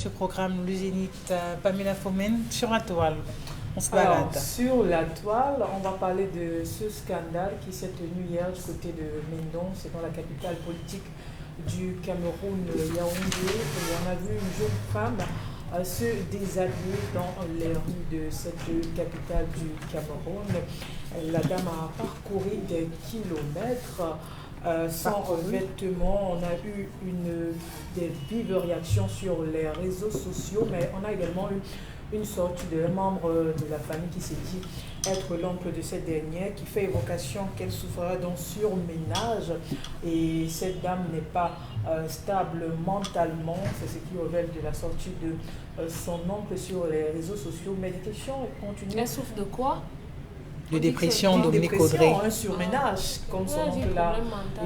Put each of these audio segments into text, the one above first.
ce programme Le Zénith. Pamela Fomen, sur la toile. On se Alors, balade. sur la toile, on va parler de ce scandale qui s'est tenu hier du côté de Mendon, c'est dans la capitale politique du Cameroun, Yaoundé. Et on a vu une jeune femme se déshabiller dans les rues de cette capitale du Cameroun. La dame a parcouru des kilomètres sans vêtements. On a eu des vives réactions sur les réseaux sociaux, mais on a également eu une sortie de membre de la famille qui s'est dit être l'oncle de cette dernière, qui fait évocation qu'elle souffrira d'un surménage et cette dame n'est pas stable mentalement. C'est ce qui révèle de la sortie de son oncle sur les réseaux sociaux. Mais les questions continuent. Elle souffre de quoi? De dépression, Dominique Audrey. Un surménage, comme son oncle l'a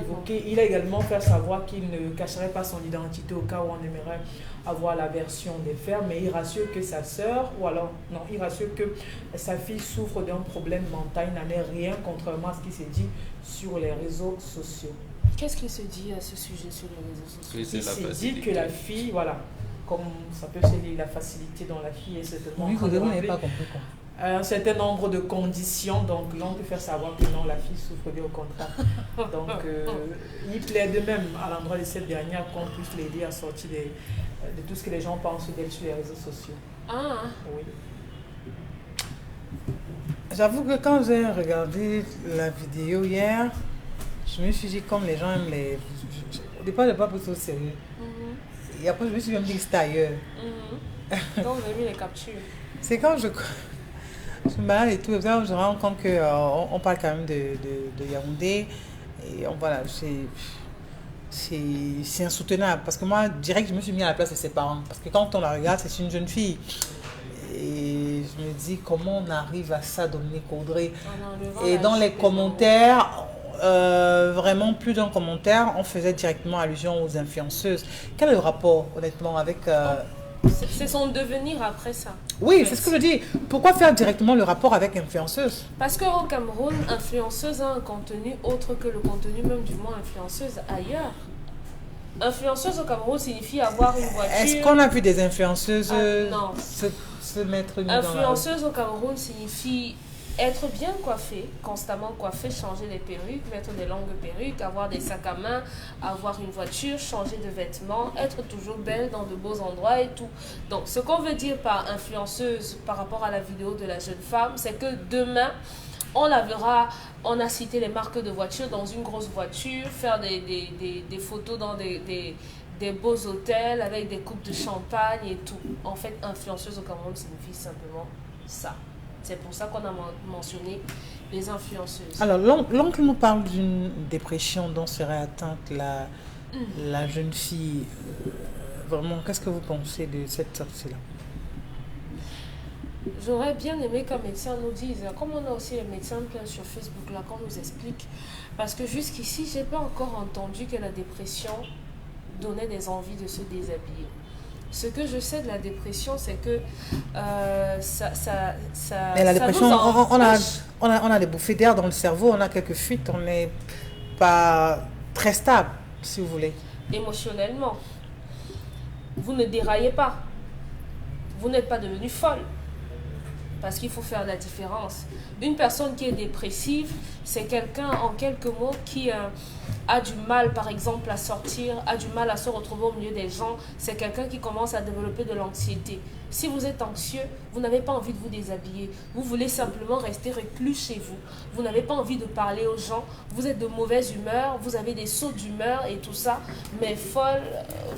évoqué. Il a également fait savoir qu'il ne cacherait pas son identité au cas où on aimerait avoir la version des faits, mais il rassure que sa sœur, ou alors, non, il rassure que sa fille souffre d'un problème mental, il n'en est rien, contrairement à ce qui s'est dit sur les réseaux sociaux. Qu'est-ce qui se dit à ce sujet sur les réseaux sociaux? Il s'est dit que la fille, voilà, comme ça peut se lire, la facilité dont la fille est certainement... Oui, vous n'avez pas compris quoi. Un certain nombre de conditions, donc l'on peut faire savoir que non, la fille souffre bien au contraire. Donc, il plaide même à l'endroit de cette dernière qu'on puisse l'aider à sortir de tout ce que les gens pensent d'elle sur les réseaux sociaux. Ah. Oui. J'avoue que quand j'ai regardé la vidéo hier, je me suis dit comme les gens aiment les... Au départ, je n'ai pas pris ça au sérieux. Et après, je me suis même dit que c'était ailleurs. Donc, vous avez mis les captures. C'est quand je me balade et tout, je me rends compte qu'on parle quand même de Yaoundé. Et voilà, c'est insoutenable. Parce que moi, direct, je me suis mis à la place de ses parents. Parce que quand on la regarde, c'est une jeune fille. Et je me dis, comment on arrive à ça, Dominique Audrey? Et dans les commentaires, vraiment plus d'un commentaire, on faisait directement allusion aux influenceuses. Quel est le rapport, honnêtement, avec... C'est son devenir après ça. Oui, c'est ce que je dis. Pourquoi faire directement le rapport avec influenceuse? Parce qu'au Cameroun, influenceuse a un contenu autre que le contenu même du mot influenceuse ailleurs. Influenceuse au Cameroun signifie avoir une voiture. Est-ce qu'on a vu des influenceuses non. se mettre une influenceuse au Cameroun signifie être bien coiffée, constamment coiffée, changer les perruques, mettre des longues perruques, avoir des sacs à main, avoir une voiture, changer de vêtements, être toujours belle dans de beaux endroits et tout. Donc, ce qu'on veut dire par influenceuse par rapport à la vidéo de la jeune femme, c'est que demain, on la verra, on a cité les marques de voitures dans une grosse voiture, faire des photos dans des beaux hôtels avec des coupes de champagne et tout. En fait, influenceuse au Cameroun signifie simplement ça. C'est pour ça qu'on a mentionné les influenceuses. Alors, l'oncle nous parle d'une dépression dont serait atteinte la jeune fille. Vraiment, qu'est-ce que vous pensez de cette sortie-là? J'aurais bien aimé qu'un médecin nous dise, comme on a aussi les médecins plein sur Facebook, là, qu'on nous explique. Parce que jusqu'ici, je n'ai pas encore entendu que la dépression donnait des envies de se déshabiller. Ce que je sais de la dépression, c'est que Mais la dépression, on a des bouffées d'air dans le cerveau, on a quelques fuites, on n'est pas très stable, si vous voulez. Émotionnellement, vous ne déraillez pas. Vous n'êtes pas devenue folle. Parce qu'il faut faire la différence. Une personne qui est dépressive, c'est quelqu'un, en quelques mots, qui a du mal, par exemple, à sortir, a du mal à se retrouver au milieu des gens. C'est quelqu'un qui commence à développer de l'anxiété. Si vous êtes anxieux, vous n'avez pas envie de vous déshabiller. Vous voulez simplement rester reclus chez vous. Vous n'avez pas envie de parler aux gens. Vous êtes de mauvaise humeur. Vous avez des sauts d'humeur et tout ça. Mais folle,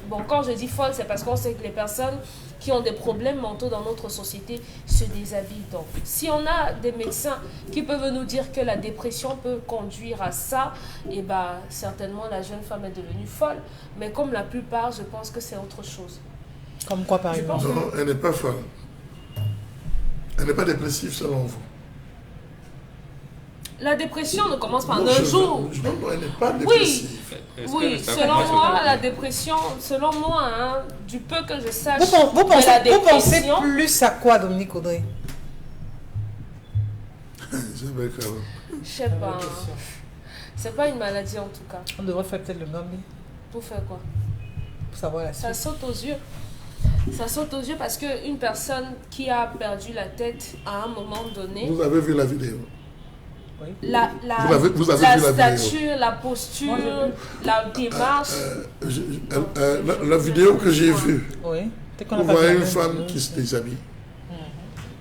bon, quand je dis folle, c'est parce qu'on sait que les personnes qui ont des problèmes mentaux dans notre société se déshabillent. Donc, si on a des médecins qui peuvent nous dire que la dépression peut conduire à ça, et ben, certainement la jeune femme est devenue folle. Mais comme la plupart, je pense que c'est autre chose. Comme quoi, par exemple? Non, elle n'est pas folle. Elle n'est pas dépressive, selon vous. La dépression ne commence pas en un jour. Elle n'est pas dépressive. Oui, selon moi, la dépression, selon moi, hein, du peu que je sache, vous pensez plus à quoi, Dominique Audrey? Je sais pas. C'est pas une maladie en tout cas. On devrait faire peut-être le nommer. Pour faire quoi? Pour savoir la suite. Ça saute aux yeux. Ça saute aux yeux parce qu'une personne qui a perdu la tête à un moment donné... Vous avez vu la vidéo? Oui. Vous avez la vu la stature, vidéo? la posture, la démarche... la vidéo que j'ai vue, oui. Vous voyez une femme qui se déshabille,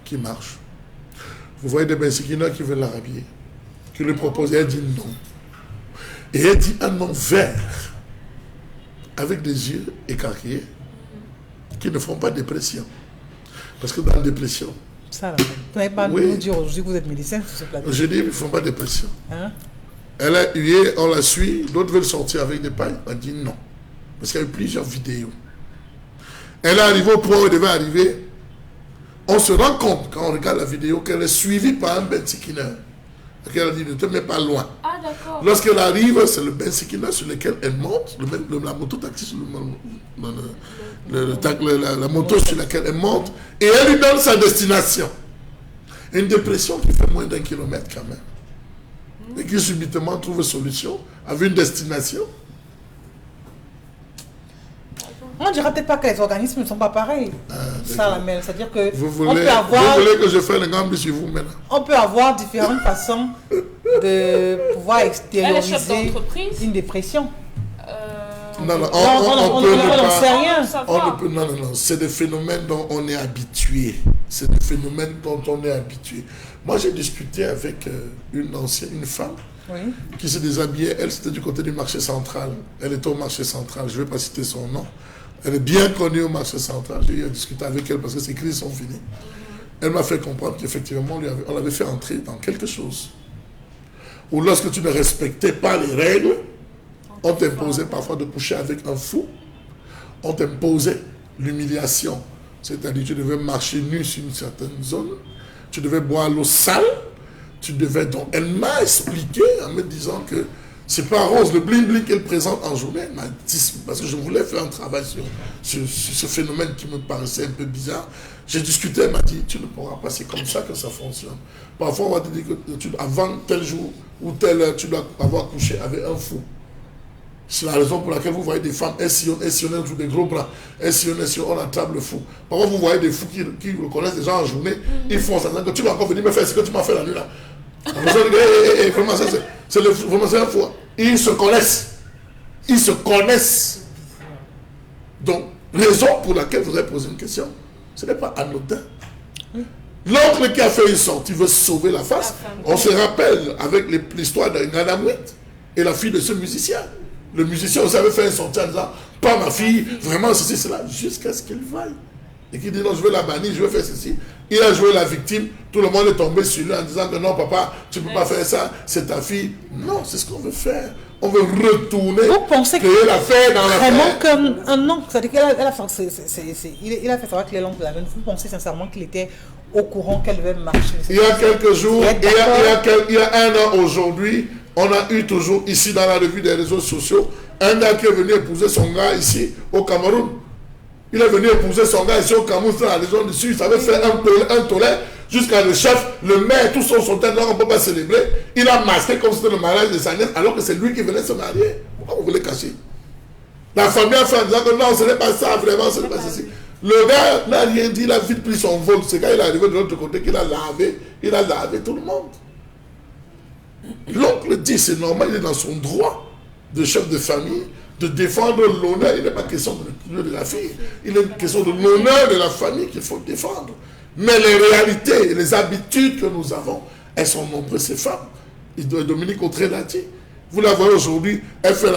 qui marche. Vous voyez des bensikinas qui veulent la rhabiller, qui lui proposent, elle dit non. Et elle dit un nom vert, avec des yeux écarquillés, qui ne font pas dépression. Parce que dans la dépression... Ça, là, vous n'avez pas nous dire aujourd'hui que vous êtes médecin sur ce plateau. Je dis, ils ne font pas dépression. Hein? Elle a hué, on la suit, d'autres veulent sortir avec des pailles. On dit non. Parce qu'il y a eu plusieurs vidéos. Elle est arrivée au point où elle devait arriver. On se rend compte, quand on regarde la vidéo, qu'elle est suivie par un bensikiner. Elle a dit, ne te mets pas loin. Ah, d'accord. Lorsqu'elle arrive, c'est le bensikiner sur lequel elle monte, la moto-taxi sur la moto sur laquelle elle monte, et elle lui donne sa destination. Une dépression qui fait moins d'1 kilomètre quand même. Et qui subitement trouve solution avec une destination. On ne dira peut-être pas que les organismes ne sont pas pareils. C'est-à-dire que vous voulez que je fasse le gambi sur vous maintenant? On peut avoir différentes façons de pouvoir extérioriser une dépression. Non, on ne sait rien. Non, c'est des phénomènes dont on est habitué. C'est des phénomènes dont on est habitué. Moi, j'ai discuté avec une femme qui se déshabillait. Elle, c'était du côté du marché central. Elle était au marché central. Je ne vais pas citer son nom. Elle est bien connue au marché central. J'ai discuté avec elle parce que ses crises sont finies. Elle m'a fait comprendre qu'effectivement, on l'avait fait entrer dans quelque chose. Ou lorsque tu ne respectais pas les règles, on t'imposait parfois de coucher avec un fou. On t'imposait l'humiliation. C'est-à-dire que tu devais marcher nu sur une certaine zone. Tu devais boire l'eau sale. Tu devais donc... Elle m'a expliqué en me disant que c'est pas rose, le bling-bling qu'elle présente en journée. Elle m'a dit, parce que je voulais faire un travail sur ce phénomène qui me paraissait un peu bizarre. J'ai discuté, elle m'a dit, tu ne pourras pas, c'est comme ça que ça fonctionne. Parfois, on va te dire que avant tel jour ou telle heure, tu dois avoir couché avec un fou. C'est la raison pour laquelle vous voyez des femmes sillonner autour des gros bras, sillonner, on attrape le fou. Parfois, vous voyez des fous qui reconnaissent des gens en journée, ils font ça, que tu vas encore venir me faire ce que tu m'as fait la nuit là. Vraiment, c'est un fou. Ils se connaissent. Ils se connaissent. Donc, raison pour laquelle vous avez posé une question, ce n'est pas anodin. L'oncle qui a fait une sortie veut sauver la face. On se rappelle avec l'histoire de Nganamwit et la fille de ce musicien. Le musicien aussi avait fait une sortie en disant, pas ma fille, vraiment ceci, cela, jusqu'à ce qu'elle vaille. Et qu'il dit non, je veux la bannir, je veux faire ceci. Il a joué la victime, tout le monde est tombé sur lui en disant que non, papa, tu ne peux pas faire ça, c'est ta fille. Non, c'est ce qu'on veut faire. On veut retourner, créer l'affaire dans l'affaire. Vraiment comme un non, c'est-à-dire qu'il a fait savoir que les langues de la jeune. Vous pensez sincèrement qu'il était au courant qu'elle devait marcher? Il y a quelques jours, il y a un an aujourd'hui, on a eu toujours ici dans la revue des réseaux sociaux un gars qui est venu épouser son gars ici au Cameroun. Il est venu épouser son gars ici au Cameroun, dans la région du Sud. Il savait faire un tollé jusqu'à le chef, le maire, tous sont sortis, on ne peut pas célébrer. Il a masqué comme c'était le mariage de sa nièce, alors que c'est lui qui venait se marier. Pourquoi vous voulez cacher? La famille a fait en disant que non, ce n'est pas ça, vraiment, ce n'est pas ceci. Le gars n'a rien dit, il a vite pris son vol. Ce gars, il est arrivé de l'autre côté, qu'il a lavé tout le monde. L'oncle dit, c'est normal, il est dans son droit de chef de famille, de défendre l'honneur. Il n'est pas question de l'honneur de la fille, il est question de l'honneur de la famille qu'il faut défendre. Mais les réalités et les habitudes que nous avons, elles sont nombreuses, ces femmes. Dominique Autré l'a dit. Vous la voyez aujourd'hui, elle fait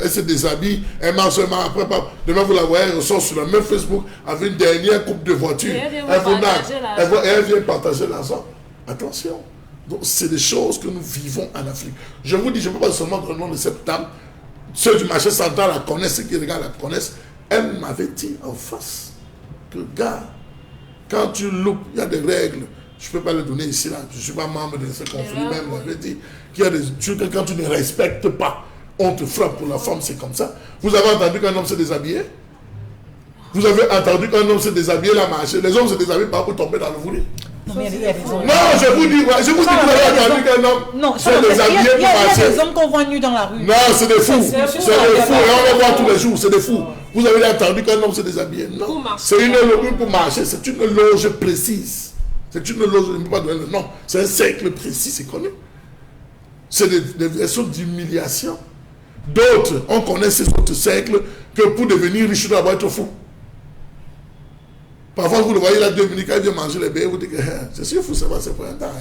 elle se déshabille, elle marche après, demain vous la voyez, elle ressort sur le même Facebook avec une dernière coupe de voiture. Elle vient partager l'argent. Attention. Donc c'est des choses que nous vivons en Afrique. Je vous dis, je ne peux pas seulement donner le nom de cette dame. Ceux du marché central la connaissent, ceux qui regardent la connaissent. Elle m'avait dit en face que, gars, quand tu loupes, il y a des règles. Je ne peux pas les donner ici, là. Je ne suis pas membre de ce conflit, même. Elle m'avait dit qu'il y a des trucs que quand tu ne respectes pas, on te frappe. Pour la femme, c'est comme ça. Vous avez entendu qu'un homme s'est déshabillé? Vous avez entendu qu'un homme s'est déshabillé, la marché? Les hommes se déshabillent pas pour tomber dans le volet. Non, mais il y a des hommes. Non, je vous dis, que vous avez entendu qu'un homme s'est déshabillé pour marcher. Il y a des hommes qu'on voit nus dans la rue. Non, c'est des fous. C'est des fous. Et on les voit tous les jours. C'est des fous. Vous avez entendu qu'un homme se déshabille? Non. C'est une loge pour marcher. C'est une loge précise. C'est une loge, je ne peux pas donner le nom. C'est un cercle précis, c'est connu. C'est des versions d'humiliation. D'autres, on connaît ces autres cercles que pour devenir riche, tu dois être fou. Parfois, vous le voyez là, 2 minutes, quand il vient manger les bébés, vous dites que je suis fou, c'est pour un temps.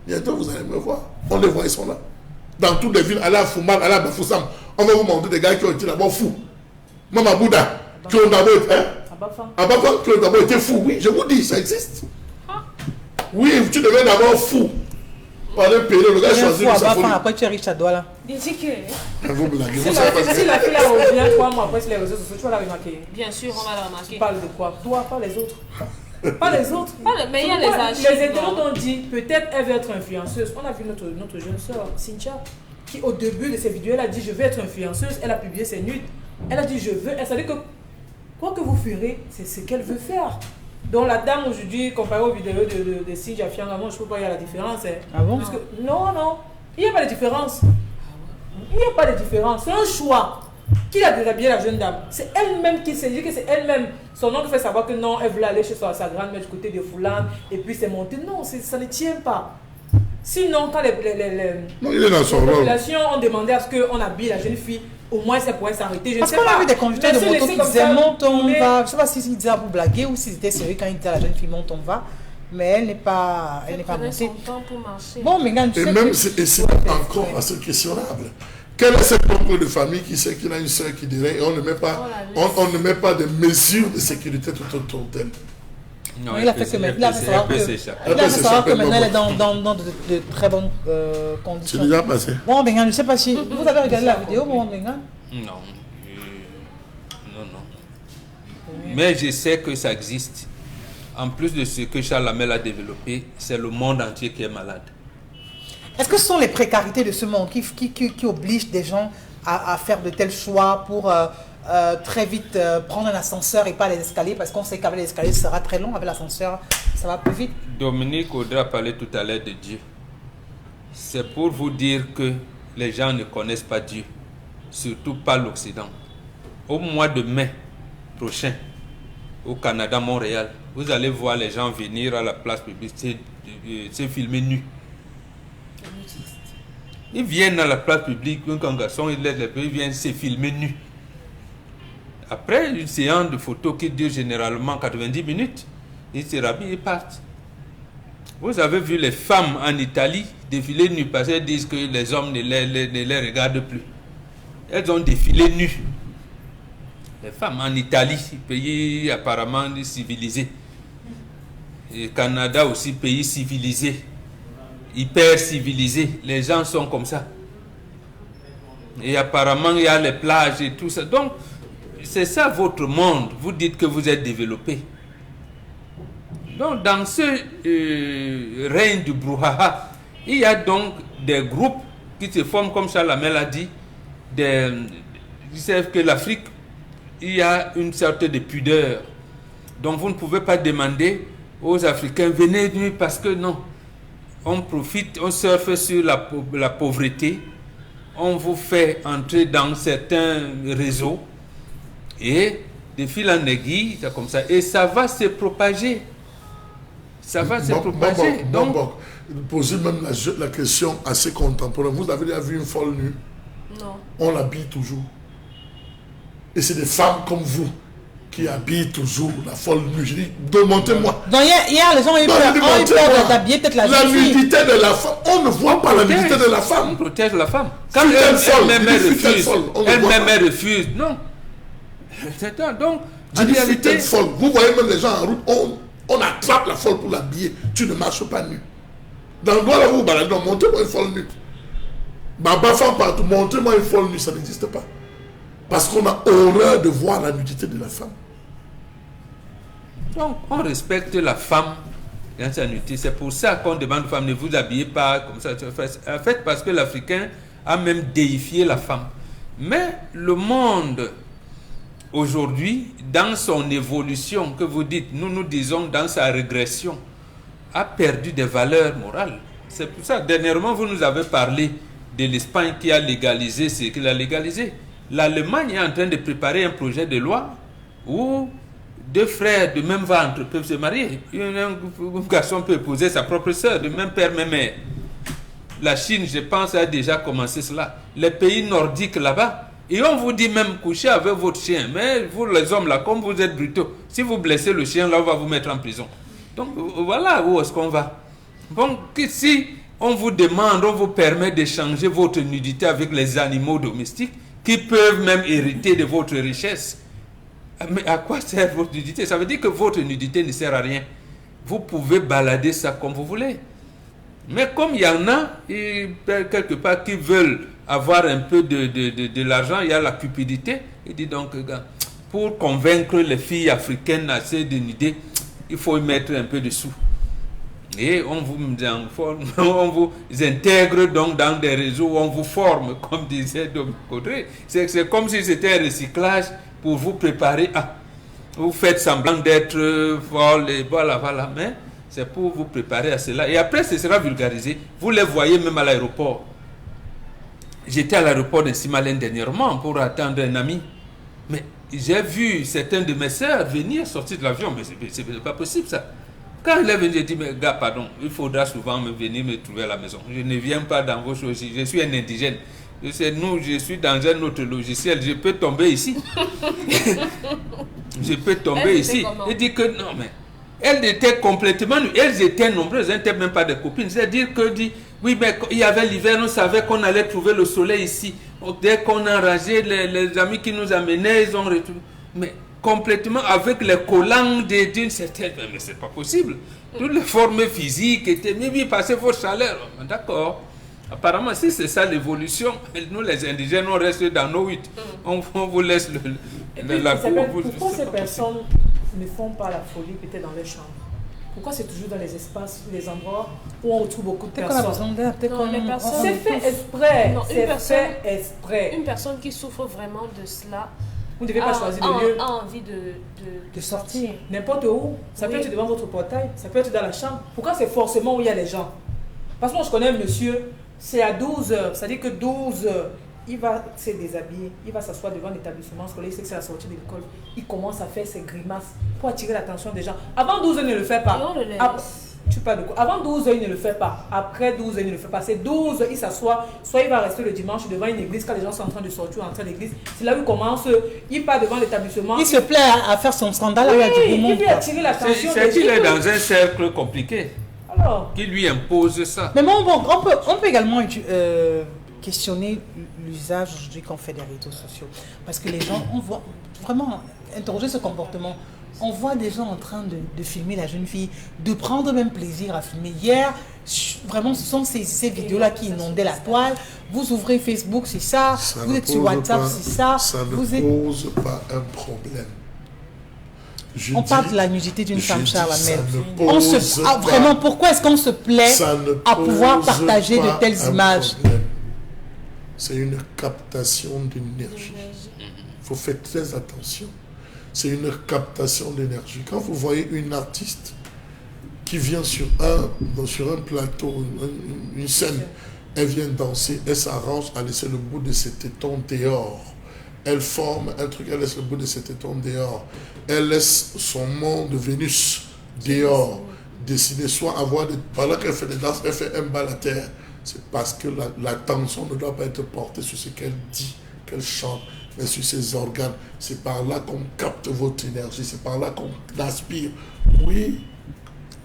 Bientôt, vous allez me voir. On les voit, ils sont là. Dans toutes les villes, à la Fouman, à la Bafoussam, on va vous montrer des gars qui ont été d'abord fous. Mama Bouddha, qui ont d'abord été, qui ont d'abord été fous. Oui, je vous dis, ça existe. Oui, tu deviens d'abord fou. Pendant un période, le gars choisit de sa folie. Après, tu es riche à doigt là. Dis que. Vous blaguez. Si la fille là revient 3 mois après sur les réseaux sociaux, tu vas la remarquer. Bien sûr, on va la remarquer. Tu parles de quoi? Toi, pas les autres. Pas les autres. Mais il y a les archives. Les internautes ont dit, peut-être elle veut être influenceuse. On a vu notre jeune soeur, Cynthia, qui au début de ses vidéos, elle a dit, je veux être influenceuse. Elle a publié ses nudes. Elle a dit, je veux. Elle savait que quoi que vous ferez, c'est ce qu'elle veut faire. Donc la dame aujourd'hui, comparée aux vidéos de Cynthia Fianga, moi je ne peux pas y avoir la différence. Hein. Ah bon? Parce que, non, il n'y a pas de différence. Il n'y a pas de différence. C'est un choix. Qui a déshabillé la jeune dame? C'est elle-même qui s'est dit que c'est elle-même. Son oncle fait savoir que non, elle voulait aller chez sa grand-mère du côté de Foulane et puis c'est monté. Non, ça ne tient pas. Sinon, quand les populations ont demandé à ce qu'on habille la jeune fille, au moins ça pourrait s'arrêter. Parce qu'on a vu des conducteurs de moto qui disaient monte, on va. Je ne sais pas s'ils disaient pour blaguer ou s'ils étaient sérieux quand ils disaient à la jeune fille monte, on va. Mais elle n'est pas montée. Bon, mais et même c'est encore assez questionnable. Quel est cet oncle de famille qui sait qu'il a une soeur qui dirait et on ne met pas de mesures de sécurité tout autour d'elle? Non, il a fait savoir que maintenant elle est dans de très bonnes conditions. C'est déjà passé. Bon, Bengan, je ne sais pas si vous avez regardé la vidéo, bon, Bengan? Non. Mais je sais que ça existe. En plus de ce que Charles Lamel a développé, c'est le monde entier qui est malade. Est-ce que ce sont les précarités de ce monde qui obligent des gens à faire de tels choix pour très vite prendre un ascenseur et pas les escaliers, parce qu'on sait qu'avec les escaliers, ça sera très long, avec l'ascenseur, ça va plus vite? Dominique Audra parlait tout à l'heure de Dieu. C'est pour vous dire que les gens ne connaissent pas Dieu, surtout pas l'Occident. Au mois de mai prochain, au Canada, Montréal, vous allez voir les gens venir à la place publique se filmer nus. Ils viennent à la place publique, un garçon, ils viennent se filmer nus. Après une séance de photos qui dure généralement 90 minutes, ils se rhabillent et partent. Vous avez vu les femmes en Italie défiler nues parce qu'elles disent que les hommes ne les regardent plus. Elles ont défilé nues. Les femmes en Italie, pays apparemment civilisé. Et Canada aussi, pays civilisé. Hyper civilisé. Les gens sont comme ça. Et apparemment, il y a les plages et tout ça. Donc, c'est ça votre monde. Vous dites que vous êtes développé. Donc, dans ce règne du brouhaha, il y a donc des groupes qui se forment, comme Charles Lamel a dit, ils savent que l'Afrique, il y a une sorte de pudeur. Donc, vous ne pouvez pas demander aux Africains, venez nous, parce que non. On profite, on surfe sur la pauvreté, on vous fait entrer dans certains réseaux et de fil en aiguille, c'est comme ça, et ça va se propager. Ça va se propager. Donc, posez même la question assez contemporaine. Vous avez déjà vu une folle nue? Non. On l'habille toujours. Et c'est des femmes comme vous qui habillent toujours la folle nue. Je dis, demandez-moi. Donc hier, les gens ont eu peur d'habiller peut-être la jeune fille. La nudité de la femme, on ne voit pas la nudité de la femme. On protège la femme. Quand elle-même refuse. Non. Donc, en réalité, folle. Vous voyez même les gens en route, on attrape la folle pour l'habiller. Tu ne marches pas nu. Dans le doigt là, vous baladez, montrez-moi une folle nue. Baba femme partout, montrez-moi une folle nue, ça n'existe pas. Parce qu'on a horreur de voir la nudité de la femme. Donc, on respecte la femme dans sa nudité. C'est pour ça qu'on demande aux femmes, ne vous habillez pas comme ça. En fait, parce que l'Africain a même déifié la femme. Mais le monde, aujourd'hui, dans son évolution, que vous dites, nous disons dans sa régression, a perdu des valeurs morales. C'est pour ça, dernièrement, vous nous avez parlé de l'Espagne qui a légalisé ce qu'il a légalisé. L'Allemagne est en train de préparer un projet de loi où deux frères de même ventre peuvent se marier. Un garçon peut épouser sa propre sœur, de même père, même mère. La Chine, je pense, a déjà commencé cela. Les pays nordiques là-bas. Et on vous dit même coucher avec votre chien. Mais vous, les hommes là, comme vous êtes brutaux, si vous blessez le chien, là, on va vous mettre en prison. Donc voilà où est-ce qu'on va. Donc si on vous demande, on vous permet d'échanger votre nudité avec les animaux domestiques qui peuvent même hériter de votre richesse. Mais à quoi sert votre nudité? Ça veut dire que votre nudité ne sert à rien. Vous pouvez balader ça comme vous voulez. Mais comme il y en a, quelque part, qui veulent avoir un peu de l'argent, il y a la cupidité. Il dit donc, pour convaincre les filles africaines assez dénudées, il faut y mettre un peu de sous. Et on vous intègre donc dans des réseaux où on vous forme, comme disait Dominique Audrey. C'est comme si c'était un recyclage pour vous préparer à... Vous faites semblant d'être folle et voilà. Mais c'est pour vous préparer à cela. Et après, ce sera vulgarisé. Vous les voyez même à l'aéroport. J'étais à l'aéroport de Simalène dernièrement pour attendre un ami. Mais j'ai vu certains de mes sœurs venir sortir de l'avion. Mais c'est pas possible ça. Quand elle est venue, j'ai dit, mais gars, pardon, il faudra souvent venir me trouver à la maison. Je ne viens pas dans vos choses. Je suis un indigène. Je suis dans un autre logiciel. Je peux tomber ici. Je peux tomber ici. Elle dit que non, mais elles étaient complètement... Elles étaient nombreuses, elles n'étaient même pas des copines. C'est-à-dire que, oui, mais il y avait l'hiver, on savait qu'on allait trouver le soleil ici. Donc, dès qu'on a enragé, les amis qui nous amenaient, ils ont retrouvé... Mais complètement avec les collants d'une certaine... Mais c'est pas possible. Toutes les formes physiques étaient... Mais oui, passez vos chaleurs. D'accord. Apparemment, si c'est ça l'évolution, nous les indigènes, on reste dans nos huttes. On vous laisse la cour. Pourquoi ces personnes ne font pas la folie peut-être dans les chambres? Pourquoi c'est toujours dans les espaces, les endroits où on retrouve beaucoup de personnes? C'est fait exprès. C'est fait exprès. Une personne qui souffre vraiment de cela, vous ne devez pas choisir le lieu. A envie de sortir. N'importe où. Ça peut être devant votre portail, ça peut être dans la chambre. Pourquoi c'est forcément où il y a les gens? Parce que moi je connais un monsieur, c'est à 12h, c'est-à-dire que 12h, il va se déshabiller, il va s'asseoir devant l'établissement scolaire, il sait que c'est la sortie de l'école, il commence à faire ses grimaces pour attirer l'attention des gens. Avant 12h, il ne le fait pas. Tu parles de quoi? Avant 12h, il ne le fait pas. Après 12h, il ne le fait pas. C'est 12h, il s'assoit. Soit il va rester le dimanche devant une église quand les gens sont en train de sortir ou entrer à l'église. C'est là où il commence. Il part devant l'établissement. Il se plaît à faire son scandale. Oui, il veut attirer l'attention. C'est qu'il est dans un cercle compliqué. Alors, qui lui impose ça. Mais bon, on peut également questionner l'usage aujourd'hui qu'on fait des réseaux sociaux. Parce que les gens, on voit vraiment interroger ce comportement. On voit des gens en train de filmer la jeune fille, de prendre même plaisir à filmer. Hier, vraiment, ce sont ces vidéos-là qui inondaient la toile. Vous ouvrez Facebook, c'est ça. Vous êtes sur WhatsApp, c'est ça. Ça ne pose pas un problème. On parle de la nudité d'une femme, Charles Hamel. Vraiment, pourquoi est-ce qu'on se plaît à pouvoir partager de telles images? C'est une captation d'énergie. Il faut faire très attention. C'est une captation d'énergie. Quand vous voyez une artiste qui vient sur un plateau, une scène, elle vient danser, elle s'arrange à laisser le bout de ses tétons dehors. Elle forme un truc, elle laisse le bout de ses tétons dehors. Elle laisse son monde de Vénus dehors. Décider soit avoir pendant qu'elle fait des danses, elle fait un bal à terre. C'est parce que l'attention ne doit pas être portée sur ce qu'elle dit, qu'elle chante, mais sur ses organes. C'est par là qu'on capte votre énergie, c'est par là qu'on aspire. Oui.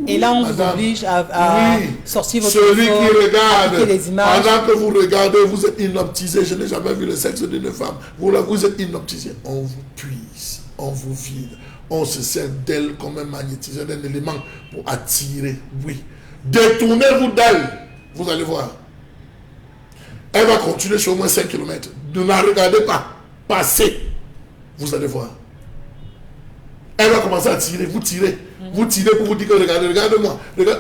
Et là, on vous oblige à sortir votre celui qui regarde, les images. Pendant que vous regardez, vous êtes inoptisé. Je n'ai jamais vu le sexe d'une femme. Vous êtes inoptisé. On vous puise, on vous vide. On se sert d'elle comme un magnétiseur, un élément pour attirer. Oui. Détournez-vous d'elle. Vous allez voir. Elle va continuer sur au moins 5 km. Ne la regardez pas. Passez. Vous allez voir. Elle va commencer à tirer. Vous tirez. Vous tirez pour vous dire que regardez-moi.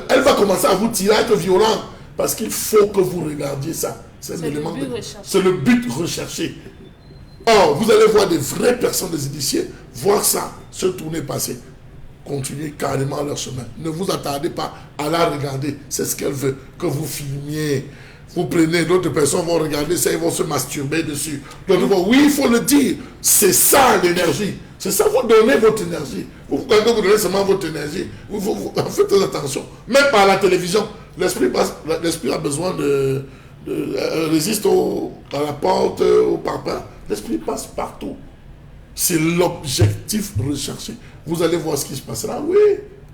Elle va commencer à vous tirer, à être violent. Parce qu'il faut que vous regardiez ça. C'est le but recherché. Or, vous allez voir des vraies personnes, des initiés, voir ça, se tourner, passer. Continuez carrément leur chemin. Ne vous attardez pas à la regarder. C'est ce qu'elle veut, que vous filmiez. Vous prenez, d'autres personnes vont regarder ça, ils vont se masturber dessus. Donc, oui, il faut le dire. C'est ça l'énergie. C'est ça, vous donnez votre énergie. Vous donnez seulement votre énergie. Vous faites attention. Même par la télévision, l'esprit a besoin de résiste à la porte, au papa. L'esprit passe partout. C'est l'objectif recherché. Vous allez voir ce qui se passera. Oui,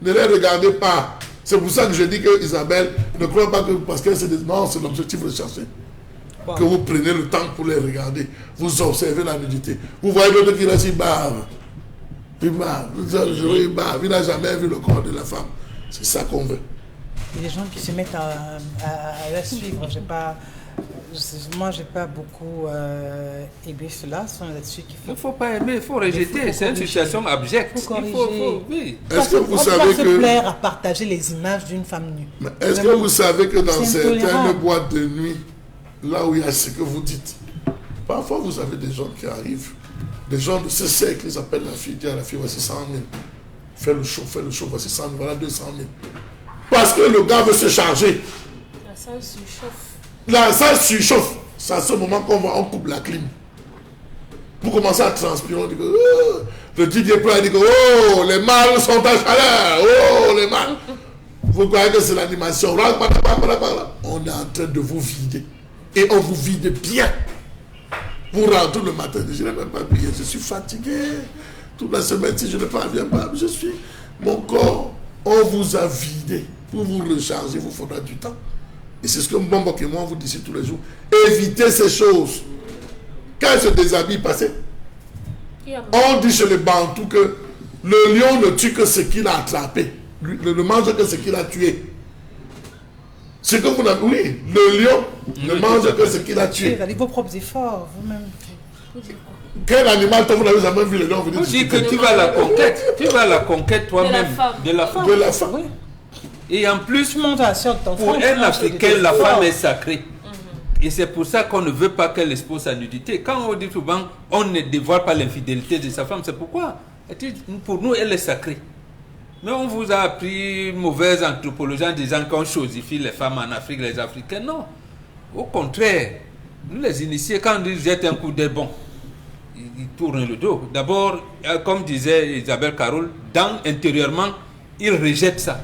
ne les regardez pas. C'est pour ça que je dis que Isabelle ne croit pas que parce que non, c'est l'objectif recherché. Wow. Que vous prenez le temps pour les regarder. Vous observez la nudité. Vous voyez l'autre qui reste, il bave. Il n'a jamais vu le corps de la femme. C'est ça qu'on veut. Il y a des gens qui se mettent à la suivre. Moi, je n'ai pas beaucoup aimé cela. Ce sont là-dessus qu'il faut. Il ne faut pas aimer, il faut rejeter. C'est une situation abjecte. Il faut corriger. Oui. Est-ce que vous savez que. On peut se plaire à partager les images d'une femme nue. Est-ce que vous savez que dans certaines boîtes de nuit, là où il y a ce que vous dites, parfois vous avez des gens qui arrivent, des gens de ce siècle, ils appellent la fille, disent à la fille, voici 100 000. Fais le show, voici 100 000, voilà 200 000. Parce que le gars veut se charger. La salle surchauffe. La salle surchauffe. C'est à ce moment on coupe la clim. Vous commencez à transpirer, on dit que le Didier Prat dit que oh, les mâles sont à chaleur, oh, les mâles. Vous croyez que c'est l'animation. On est en train de vous vider. Et on vous vide bien. Vous rentrez le matin, je n'ai même pas prié, je suis fatigué. Toute la semaine, si je ne parviens pas, je suis. Mon corps, on vous a vidé. Pour vous recharger, il vous faudra du temps. Et c'est ce que Mbombo et moi vous disons tous les jours. Évitez ces choses. Quand il se déshabille, passez. On dit chez les Bantous que le lion ne tue que ce qu'il a attrapé. Ne mange que ce qu'il a tué. C'est que vous n'avez. Oui, le lion ne mange que ce qu'il a tué. Vous avez vos propres efforts, vous-même. Quel animal, toi, vous n'avez jamais vu le lion venir discuter? Que tu vas à la conquête. Tu vas à la conquête toi-même. De la femme. De la femme. Oui. Et en plus, pour un Africain, la femme est sacrée. Et c'est pour ça qu'on ne veut pas qu'elle expose sa nudité. Quand on dit souvent, on ne dévoile pas l'infidélité de sa femme, c'est pourquoi? Pour nous, elle est sacrée. Mais on vous a appris une mauvaise anthropologie en disant qu'on chosifie les femmes en Afrique, les Africains. Non. Au contraire, nous les initiés, quand on dit jette un coup d'œil, bon, ils tournent le dos. D'abord, comme disait Isabelle Carole, intérieurement, ils rejettent ça.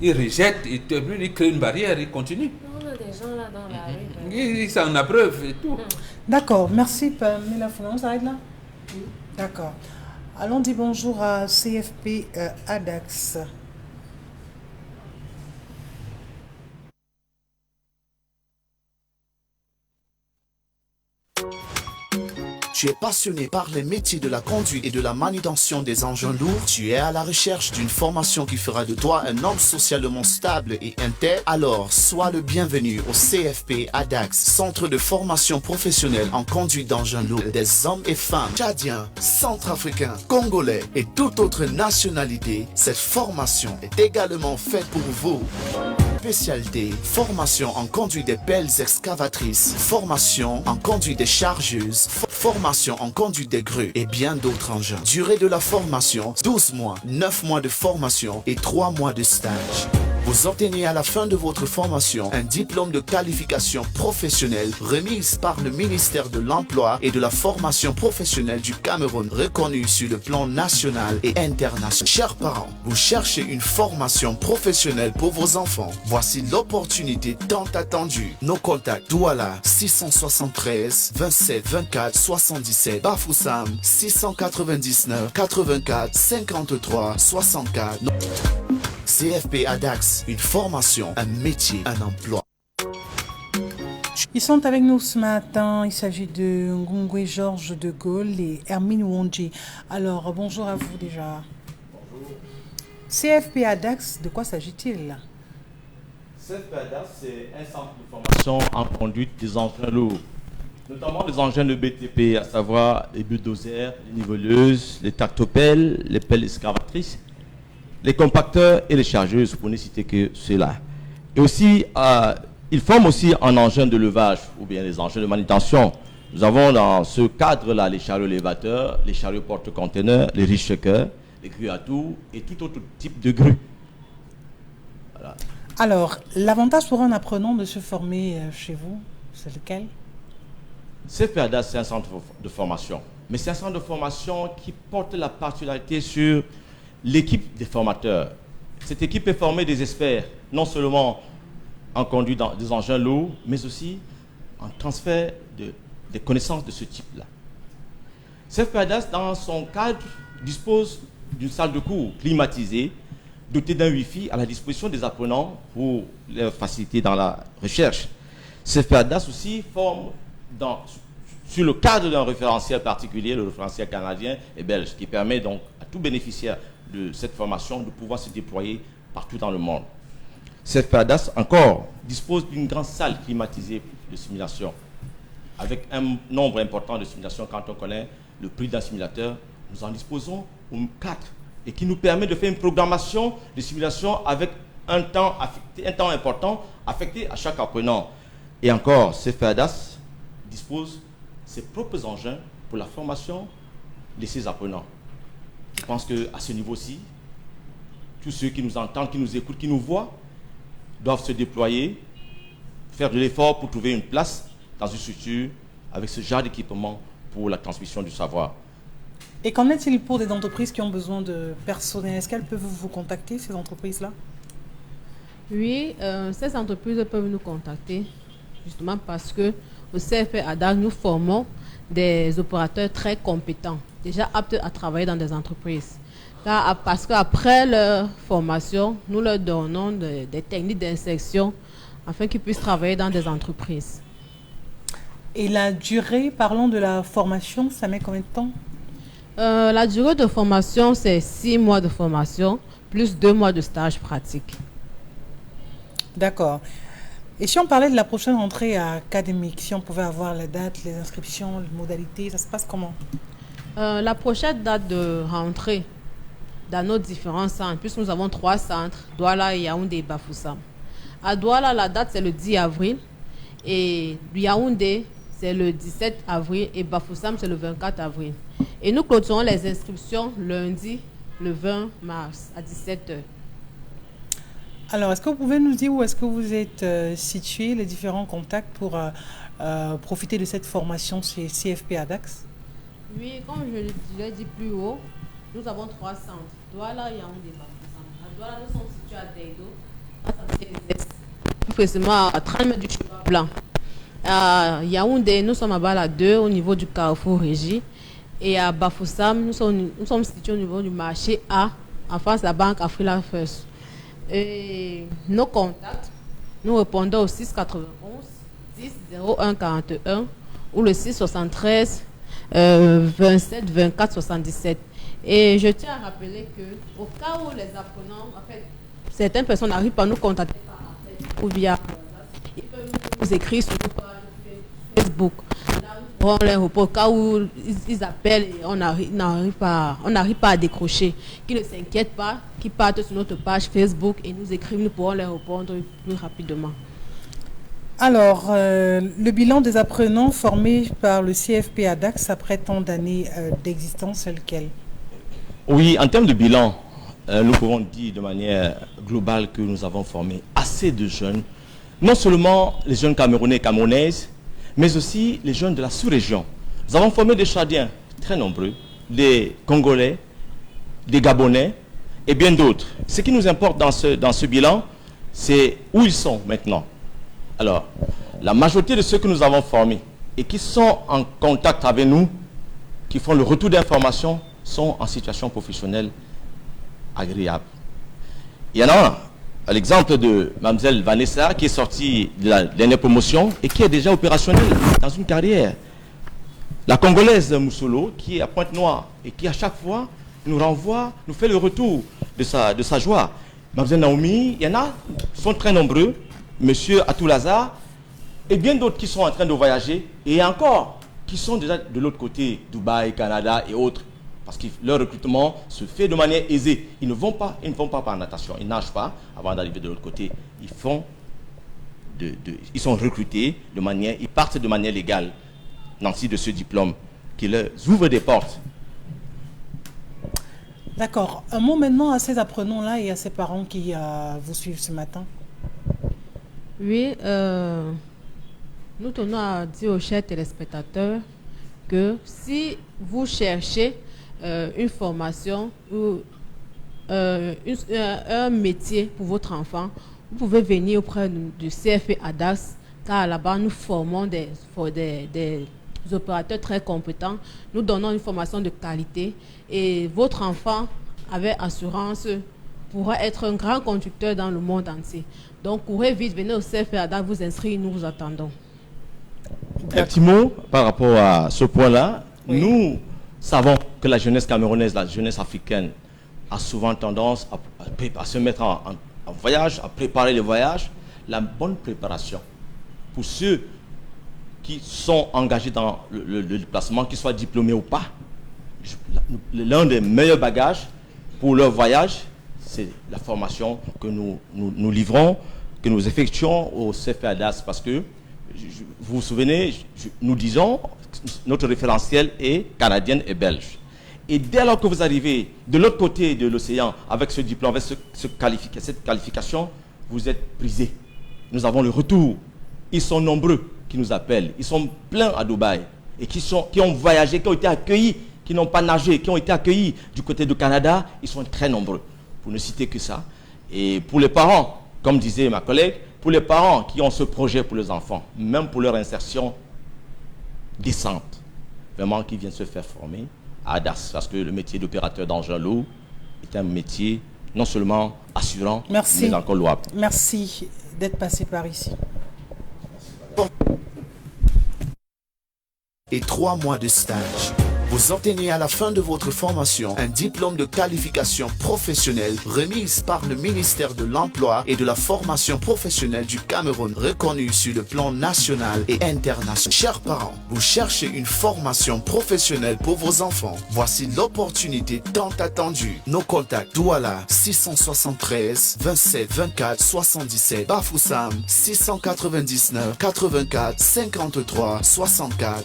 Ils rejettent, ils créent une barrière, ils continuent. On a des gens là dans la rue. Ils s'en a preuve et tout. D'accord, merci Pamela Foulon, on s'arrête là? Oui. D'accord. Allons dire bonjour à CFP ADAX. Tu es passionné par les métiers de la conduite et de la manutention des engins lourds. Tu es à la recherche d'une formation qui fera de toi un homme socialement stable et intègre. Alors, sois le bienvenu au CFP ADAX, Centre de formation professionnelle en conduite d'engins lourds. Des hommes et femmes tchadiens, centrafricains, congolais et toute autre nationalité. Cette formation est également faite pour vous. Spécialité, formation en conduite des pelles excavatrices, formation en conduite des chargeuses, formation en conduite des grues et bien d'autres engins. Durée de la formation, 12 mois, 9 mois de formation et 3 mois de stage. Vous obtenez à la fin de votre formation un diplôme de qualification professionnelle remise par le ministère de l'Emploi et de la formation professionnelle du Cameroun, reconnu sur le plan national et international. Chers parents, vous cherchez une formation professionnelle pour vos enfants. Voici l'opportunité tant attendue. Nos contacts: Douala 673 27 24 77, Bafoussam 699 84 53 64. CFP ADAX, une formation, un métier, un emploi. Ils sont avec nous ce matin. Il s'agit de Ngungwe Georges de Gaulle et Hermine Wondji. Alors, bonjour à vous déjà. Bonjour. CFP ADAX, de quoi s'agit-il? CFP ADAX, c'est un centre de formation en conduite des engins lourds, notamment les engins de BTP, à savoir les bulldozers, les niveleuses, les tractopelles, les pelles excavatrices, les compacteurs et les chargeuses, pour ne citer que cela. Et aussi, ils forment aussi en engins de levage ou bien les engins de manutention. Nous avons dans ce cadre-là les chariots élévateurs, les chariots porte-conteneurs, les riche-checkers, les grues à tour et tout autre type de grue. Voilà. Alors, l'avantage pour un apprenant de se former chez vous, c'est lequel? CFP ADAX, c'est un centre de formation. mais c'est un centre de formation qui porte la particularité sur l'équipe des formateurs. Cette équipe est formée des experts, non seulement en conduite des engins lourds, mais aussi en transfert des connaissances de ce type-là. CFPADAS, dans son cadre, dispose d'une salle de cours climatisée, dotée d'un Wi-Fi à la disposition des apprenants pour les faciliter dans la recherche. CFPADAS aussi forme sur le cadre d'un référentiel particulier, le référentiel canadien et belge, qui permet donc à tout bénéficiaire de cette formation de pouvoir se déployer partout dans le monde. CFPADAS encore dispose d'une grande salle climatisée de simulation, avec un nombre important de simulations. Quand on connaît le prix d'un simulateur, nous en disposons 4, et qui nous permet de faire une programmation de simulation avec un temps important affecté à chaque apprenant. Et encore, CFPADAS dispose ses propres engins pour la formation de ses apprenants. Je pense qu'à ce niveau-ci, tous ceux qui nous entendent, qui nous écoutent, qui nous voient, doivent se déployer, faire de l'effort pour trouver une place dans une structure avec ce genre d'équipement pour la transmission du savoir. Et qu'en est-il pour des entreprises qui ont besoin de personnel? Est-ce qu'elles peuvent vous contacter, ces entreprises-là? Oui, ces entreprises peuvent nous contacter, justement parce que au CFPADAS, nous formons des opérateurs très compétents, déjà aptes à travailler dans des entreprises. Parce qu'après leur formation, nous leur donnons des techniques d'insertion afin qu'ils puissent travailler dans des entreprises. Et la durée, parlons de la formation, ça met combien de temps? La durée de formation, c'est 6 mois de formation, plus 2 mois de stage pratique. D'accord. Et si on parlait de la prochaine rentrée académique, si on pouvait avoir la date, les inscriptions, les modalités, ça se passe comment? La prochaine date de rentrée dans nos différents centres, puisque nous avons 3 centres, Douala, Yaoundé et Bafoussam. À Douala, la date, c'est le 10 avril. Et Yaoundé, c'est le 17 avril. Et Bafoussam, c'est le 24 avril. Et nous clôturons les inscriptions lundi, le 20 mars, à 17h. Alors, est-ce que vous pouvez nous dire où est-ce que vous êtes situés, les différents contacts pour profiter de cette formation chez CFPADAS? Oui, comme je l'ai dit plus haut, nous avons 3 centres. Douala, Yaoundé, Bafoussam. À Douala, nous sommes situés à Deido, plus précisément à 30 mètres du chemin blanc. À Yaoundé, nous sommes à Bala 2, au niveau du carrefour Régie. Et à Bafoussam, nous sommes situés au niveau du marché A, en face de la banque Afrila First. Et nos contacts, nous répondons au 691 10 01 41 ou le 673 27 24 77. Et je tiens à rappeler que au cas où les apprenants, en fait, certaines personnes n'arrivent pas à nous contacter par appel ou via ils peuvent nous écrire sur notre page Facebook. On les repose au cas où ils appellent et on n'arrive pas à décrocher. Qu'ils ne s'inquiètent pas, qu'ils partent sur notre page Facebook et nous écrivent, nous pourrons les répondre plus rapidement. Alors, le bilan des apprenants formés par le CFPADAS après tant d'années d'existence, c'est lequel? Oui, en termes de bilan, nous pouvons dire de manière globale que nous avons formé assez de jeunes, non seulement les jeunes Camerounais et Camerounaises, mais aussi les jeunes de la sous-région. Nous avons formé des Tchadiens très nombreux, des Congolais, des Gabonais et bien d'autres. Ce qui nous importe dans ce bilan, c'est où ils sont maintenant. Alors, la majorité de ceux que nous avons formés et qui sont en contact avec nous, qui font le retour d'informations, sont en situation professionnelle agréable. Il y en a à l'exemple de Mme Vanessa, qui est sortie de la dernière promotion et qui est déjà opérationnelle dans une carrière. La Congolaise Moussolo, qui est à Pointe-Noire et qui à chaque fois nous renvoie, nous fait le retour de sa joie. Mme Naomi, il y en a, sont très nombreux, Monsieur Atoulaza, et bien d'autres qui sont en train de voyager, et encore, qui sont déjà de l'autre côté, Dubaï, Canada et autres. Parce que leur recrutement se fait de manière aisée. Ils ne vont pas par natation. Ils ne nagent pas avant d'arriver de l'autre côté. Ils sont recrutés de manière, ils partent de manière légale, nanti de ce diplôme, qui leur ouvre des portes. D'accord. Un mot maintenant à ces apprenants-là et à ces parents qui vous suivent ce matin. Oui, nous tenons à dire aux chers téléspectateurs que si vous cherchez une formation ou un métier pour votre enfant, vous pouvez venir auprès du CFP ADAX, car là-bas nous formons des opérateurs très compétents. Nous donnons une formation de qualité et votre enfant, avec assurance, pourra être un grand conducteur dans le monde entier. Donc courez vite, venez au CFP ADAX, vous inscrire, nous vous attendons. Un petit mot par rapport à ce point-là. Oui. Nous savons que la jeunesse camerounaise, la jeunesse africaine, a souvent tendance à se mettre en voyage, à préparer le voyage. La bonne préparation pour ceux qui sont engagés dans le déplacement, qu'ils soient diplômés ou pas, l'un des meilleurs bagages pour leur voyage, c'est la formation que nous livrons, que nous effectuons au CFP ADAX, parce que vous vous souvenez, nous disons, notre référentiel est canadienne et belge. Et dès lors que vous arrivez de l'autre côté de l'océan avec ce diplôme, avec cette qualification, vous êtes prisé. Nous avons le retour. Ils sont nombreux qui nous appellent. Ils sont pleins à Dubaï et qui ont voyagé, qui ont été accueillis, qui n'ont pas nagé, qui ont été accueillis du côté du Canada. Ils sont très nombreux, pour ne citer que ça. Et pour les parents, comme disait ma collègue, pour les parents qui ont ce projet pour les enfants, même pour leur insertion décente, vraiment qui viennent se faire former à ADAX, parce que le métier d'opérateur d'engin lourd est un métier non seulement assurant, mais encore louable. Merci d'être passé par ici. Et 3 mois de stage. Vous obtenez à la fin de votre formation un diplôme de qualification professionnelle remise par le ministère de l'Emploi et de la formation professionnelle du Cameroun, reconnu sur le plan national et international. Chers parents, vous cherchez une formation professionnelle pour vos enfants. Voici l'opportunité tant attendue. Nos contacts: Douala 673 27 24 77, Bafoussam 699 84 53 64.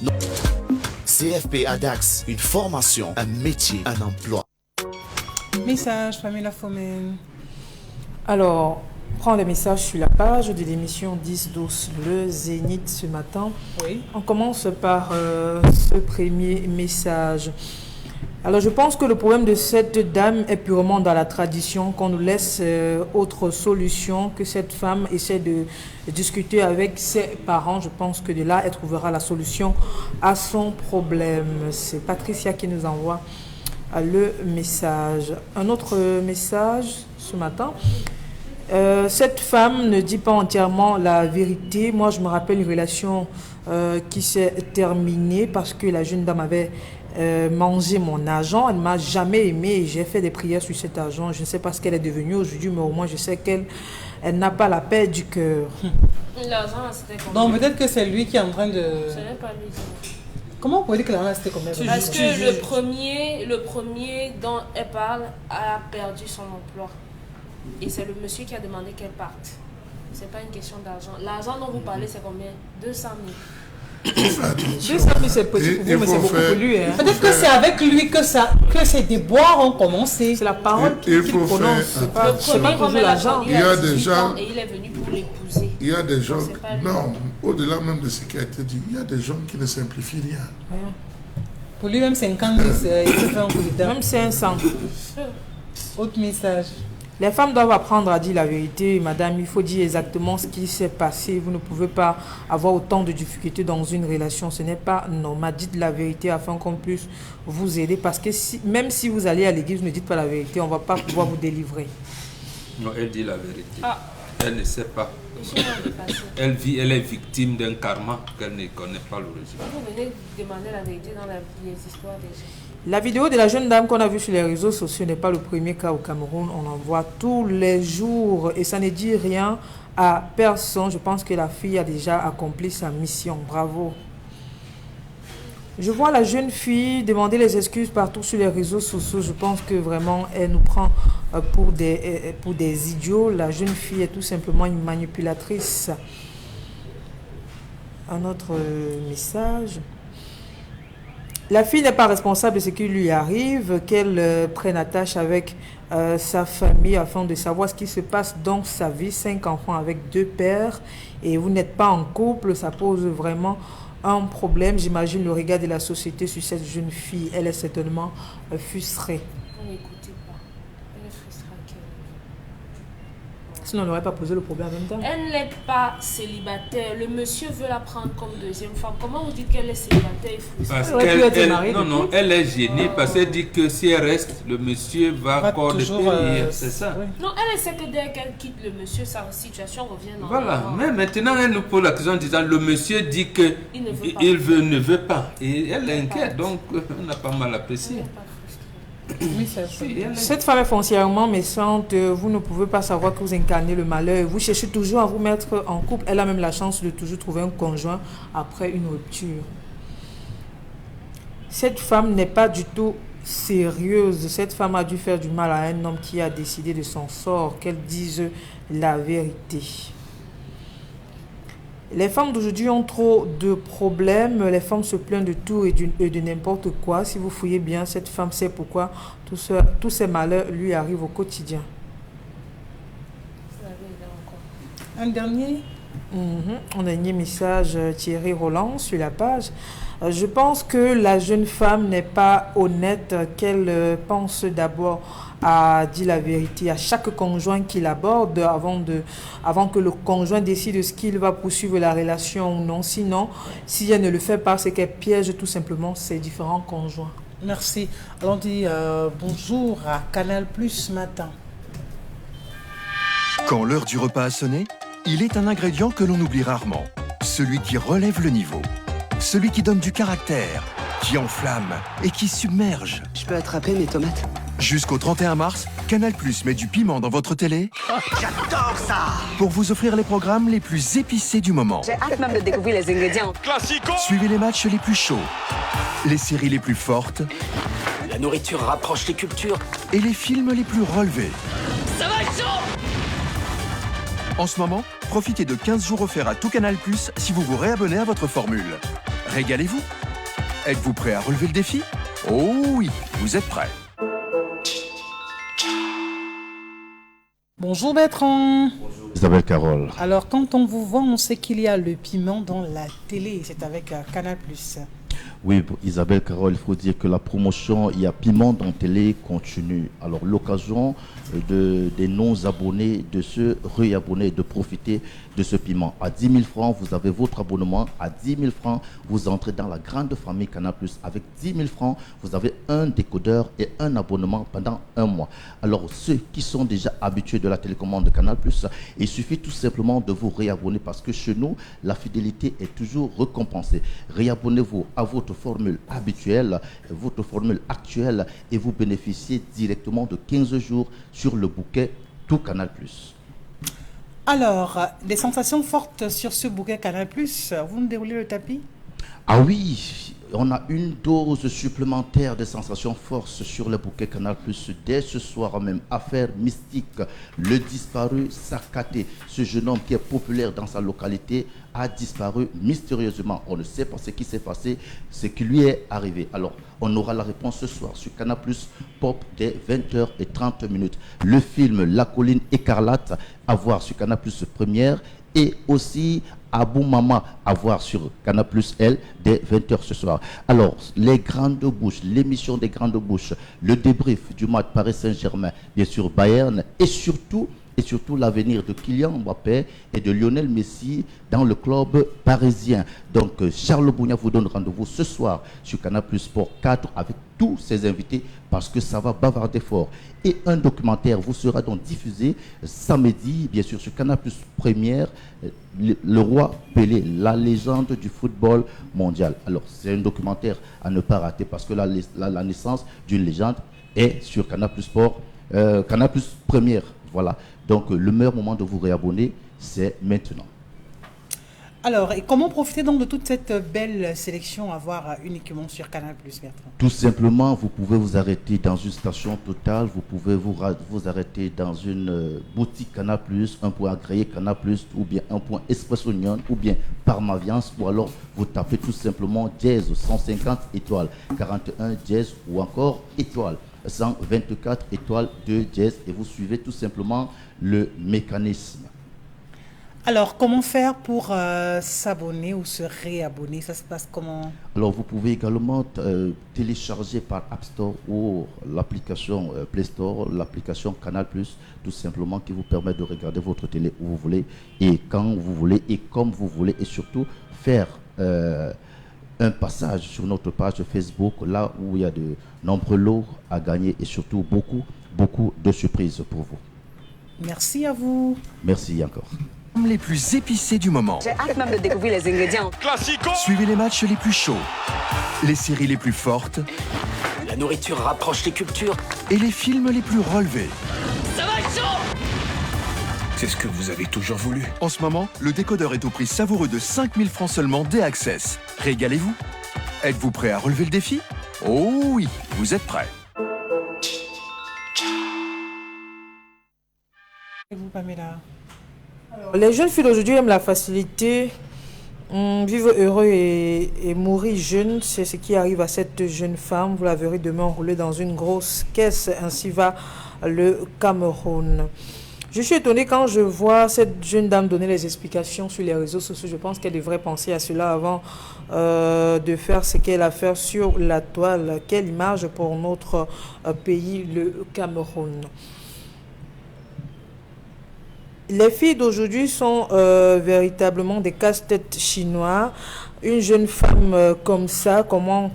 CFP ADAX, une formation, un métier, un emploi. Message, Pamela Fomen. Alors, prends les messages sur la page de l'émission 10-12, le Zénith ce matin. Oui. On commence par ce premier message. Alors, je pense que le problème de cette dame est purement dans la tradition, qu'on nous laisse autre solution, que cette femme essaie de discuter avec ses parents. Je pense que de là, elle trouvera la solution à son problème. C'est Patricia qui nous envoie le message. Un autre message ce matin. Cette femme ne dit pas entièrement la vérité. Moi, je me rappelle une relation qui s'est terminée parce que la jeune dame avait mangé mon argent. Elle ne m'a jamais aimé. J'ai fait des prières sur cet argent. Je ne sais pas ce qu'elle est devenue aujourd'hui, mais au moins je sais qu'elle n'a pas la paix du cœur. L'argent, c'était combien? Donc peut-être que c'est lui qui est en train de... Ce n'est pas lui. Comment on peut dire que l'argent c'était combien? Parce que le premier dont elle parle a perdu son emploi. Et c'est le monsieur qui a demandé qu'elle parte. Ce n'est pas une question d'argent. L'argent dont vous parlez, c'est combien? 200 000. 200 000, c'est petit pour vous, mais c'est beaucoup pour lui. Hein. Peut-être que c'est avec lui que ces déboires ont commencé. C'est la parole qu'il prononce. Le premier remet l'argent. Il y a des gens... Et il est venu pour l'épouser. Il y a des gens... Non, au-delà même de ce qui a été dit, il y a des gens qui ne simplifient rien. Pour lui, même 50 000, il se fait un coup de dent. Même 500. Autre message. Les femmes doivent apprendre à dire la vérité, madame. Il faut dire exactement ce qui s'est passé. Vous ne pouvez pas avoir autant de difficultés dans une relation. Ce n'est pas normal. Dites la vérité afin qu'on puisse vous aider. Parce que même si vous allez à l'église, ne dites pas la vérité, on ne va pas pouvoir vous délivrer. Non, elle dit la vérité. Elle ne sait pas. Elle est victime d'un karma qu'elle ne connaît pas l'origine. Vous venez demander la vérité dans les histoires des gens. La vidéo de la jeune dame qu'on a vue sur les réseaux sociaux n'est pas le premier cas au Cameroun. On en voit tous les jours et ça ne dit rien à personne. Je pense que la fille a déjà accompli sa mission. Bravo. Je vois la jeune fille demander les excuses partout sur les réseaux sociaux. Je pense que vraiment, elle nous prend pour des idiots. La jeune fille est tout simplement une manipulatrice. Un autre message. La fille n'est pas responsable de ce qui lui arrive, qu'elle prenne attache avec sa famille afin de savoir ce qui se passe dans sa vie. 5 enfants avec 2 pères et vous n'êtes pas en couple, ça pose vraiment un problème. J'imagine le regard de la société sur cette jeune fille. Elle est certainement frustrée. On n'écoutez pas. Elle est frustrée. Sinon, on n'aurait pas posé le problème en même temps. Elle n'est pas célibataire. Le monsieur veut la prendre comme deuxième femme. Comment vous dites qu'elle est célibataire et frustrée? Parce elle est gênée parce qu'elle dit que si elle reste, le monsieur va encore le payer. C'est ça. Oui. Non, elle sait que dès qu'elle quitte le monsieur, sa situation revient normalement. Voilà. Mais maintenant, elle nous pose la question en disant le monsieur dit que ne veut pas. Et elle est inquiète. Donc, on a pas mal apprécié. Oui, cette femme est foncièrement méchante. Vous ne pouvez pas savoir que vous incarnez le malheur. Vous cherchez toujours à vous mettre en couple. Elle a même la chance de toujours trouver un conjoint après une rupture. Cette femme n'est pas du tout sérieuse. Cette femme a dû faire du mal à un homme qui a décidé de son sort. Qu'elle dise la vérité. Les femmes d'aujourd'hui ont trop de problèmes. Les femmes se plaignent de tout et de n'importe quoi. Si vous fouillez bien, cette femme sait pourquoi tous ces malheurs lui arrivent au quotidien. Un dernier Un dernier message, Thierry Roland, sur la page. Je pense que la jeune femme n'est pas honnête, qu'elle pense d'abord à dire la vérité à chaque conjoint qu'il aborde avant que le conjoint décide ce qu'il va poursuivre la relation ou non. Sinon, si elle ne le fait pas, c'est qu'elle piège tout simplement ses différents conjoints. Merci. Alors on dit bonjour à Canal Plus Matin. Quand l'heure du repas a sonné, il est un ingrédient que l'on oublie rarement. Celui qui relève le niveau. Celui qui donne du caractère, qui enflamme et qui submerge. Je peux attraper mes tomates? Jusqu'au 31 mars, Canal+ met du piment dans votre télé. J'adore ça! Pour vous offrir les programmes les plus épicés du moment. J'ai hâte même de découvrir les ingrédients. Classico! Suivez les matchs les plus chauds, les séries les plus fortes. La nourriture rapproche les cultures. Et les films les plus relevés. Ça va être chaud! En ce moment, profitez de 15 jours offerts à tout Canal+ si vous vous réabonnez à votre formule. Régalez-vous! Êtes-vous prêt à relever le défi? Oh oui, vous êtes prêts. Bonjour Bertrand. Bonjour Isabelle Carole. Alors quand on vous voit, on sait qu'il y a le piment dans la télé, c'est avec Canal+. Oui, Isabelle Carole, il faut dire que la promotion, il y a piment dans télé continue. Alors l'occasion des non-abonnés de se réabonner, de profiter de ce piment. À 10 000 francs, vous avez votre abonnement. À 10 000 francs, vous entrez dans la grande famille Canal+. Avec 10 000 francs, vous avez un décodeur et un abonnement pendant un mois. Alors ceux qui sont déjà habitués de la télécommande de Canal+, il suffit tout simplement de vous réabonner parce que chez nous, la fidélité est toujours récompensée. Réabonnez-vous à votre formule habituelle, votre formule actuelle et vous bénéficiez directement de 15 jours sur le bouquet tout Canal+. Alors, des sensations fortes sur ce bouquet Canal+, vous nous déroulez le tapis? Ah oui, on a une dose supplémentaire de sensations fortes sur le bouquet Canal+. Dès ce soir même, affaire mystique, le disparu Sakaté, ce jeune homme qui est populaire dans sa localité, a disparu mystérieusement. On ne sait pas ce qui s'est passé, ce qui lui est arrivé. Alors, on aura la réponse ce soir sur Canal+ Pop dès 20h30. Le film La Colline Écarlate à voir sur Canal+ Première et aussi Abou Mama à voir sur Canal+ L dès 20h ce soir. Alors, les grandes bouches, l'émission des grandes bouches, le débrief du match Paris Saint-Germain, bien sûr Bayern et surtout l'avenir de Kylian Mbappé et de Lionel Messi dans le club parisien. Donc, Charles Bougna vous donne rendez-vous ce soir sur Canal+ Sport 4 avec tous ses invités parce que ça va bavarder fort. Et un documentaire vous sera donc diffusé samedi, bien sûr, sur Canal+ Première, le roi Pelé, la légende du football mondial. Alors, c'est un documentaire à ne pas rater parce que la naissance d'une légende est sur Canal+ Sport, Canal+ Première. Voilà. Donc, le meilleur moment de vous réabonner, c'est maintenant. Alors, et comment profiter donc de toute cette belle sélection à voir uniquement sur Canal+, Bertrand? Tout simplement, vous pouvez vous arrêter dans une station Total, vous pouvez vous arrêter dans une boutique Canal+, un point agréé Canal+, ou bien un point Expresso Union, ou bien Parmaviance, ou alors vous tapez tout simplement dièse 150 étoiles, 41 dièse ou encore étoile. 124 étoiles 2 dièse et vous suivez tout simplement le mécanisme. Alors, comment faire pour s'abonner ou se réabonner? Ça se passe comment? Alors, vous pouvez également télécharger par App Store ou l'application Play Store, l'application Canal+, tout simplement, qui vous permet de regarder votre télé où vous voulez et quand vous voulez et comme vous voulez, et surtout faire un passage sur notre page Facebook, là où il y a de nombreux lots à gagner et surtout beaucoup de surprises pour vous. Merci à vous. Merci encore. Les plus épicés du moment. J'ai hâte même de découvrir les ingrédients. Classico. Suivez les matchs les plus chauds, les séries les plus fortes. La nourriture rapproche les cultures. Et les films les plus relevés. Ça va être chaud! C'est ce que vous avez toujours voulu. En ce moment, le décodeur est au prix savoureux de 5 000 francs seulement D-Access. Régalez-vous. Êtes-vous prêt à relever le défi? Oh oui, vous êtes prêts. Et vous, Pamela? Les jeunes filles d'aujourd'hui aiment la facilité, vivre heureux et mourir jeune. C'est ce qui arrive à cette jeune femme. Vous la verrez demain enroulée dans une grosse caisse. Ainsi va le Cameroun. Je suis étonnée quand je vois cette jeune dame donner les explications sur les réseaux sociaux. Je pense qu'elle devrait penser à cela avant de faire ce qu'elle a fait sur la toile. Quelle image pour notre pays, le Cameroun. Les filles d'aujourd'hui sont véritablement des casse-têtes chinois. Une jeune femme comme ça, comment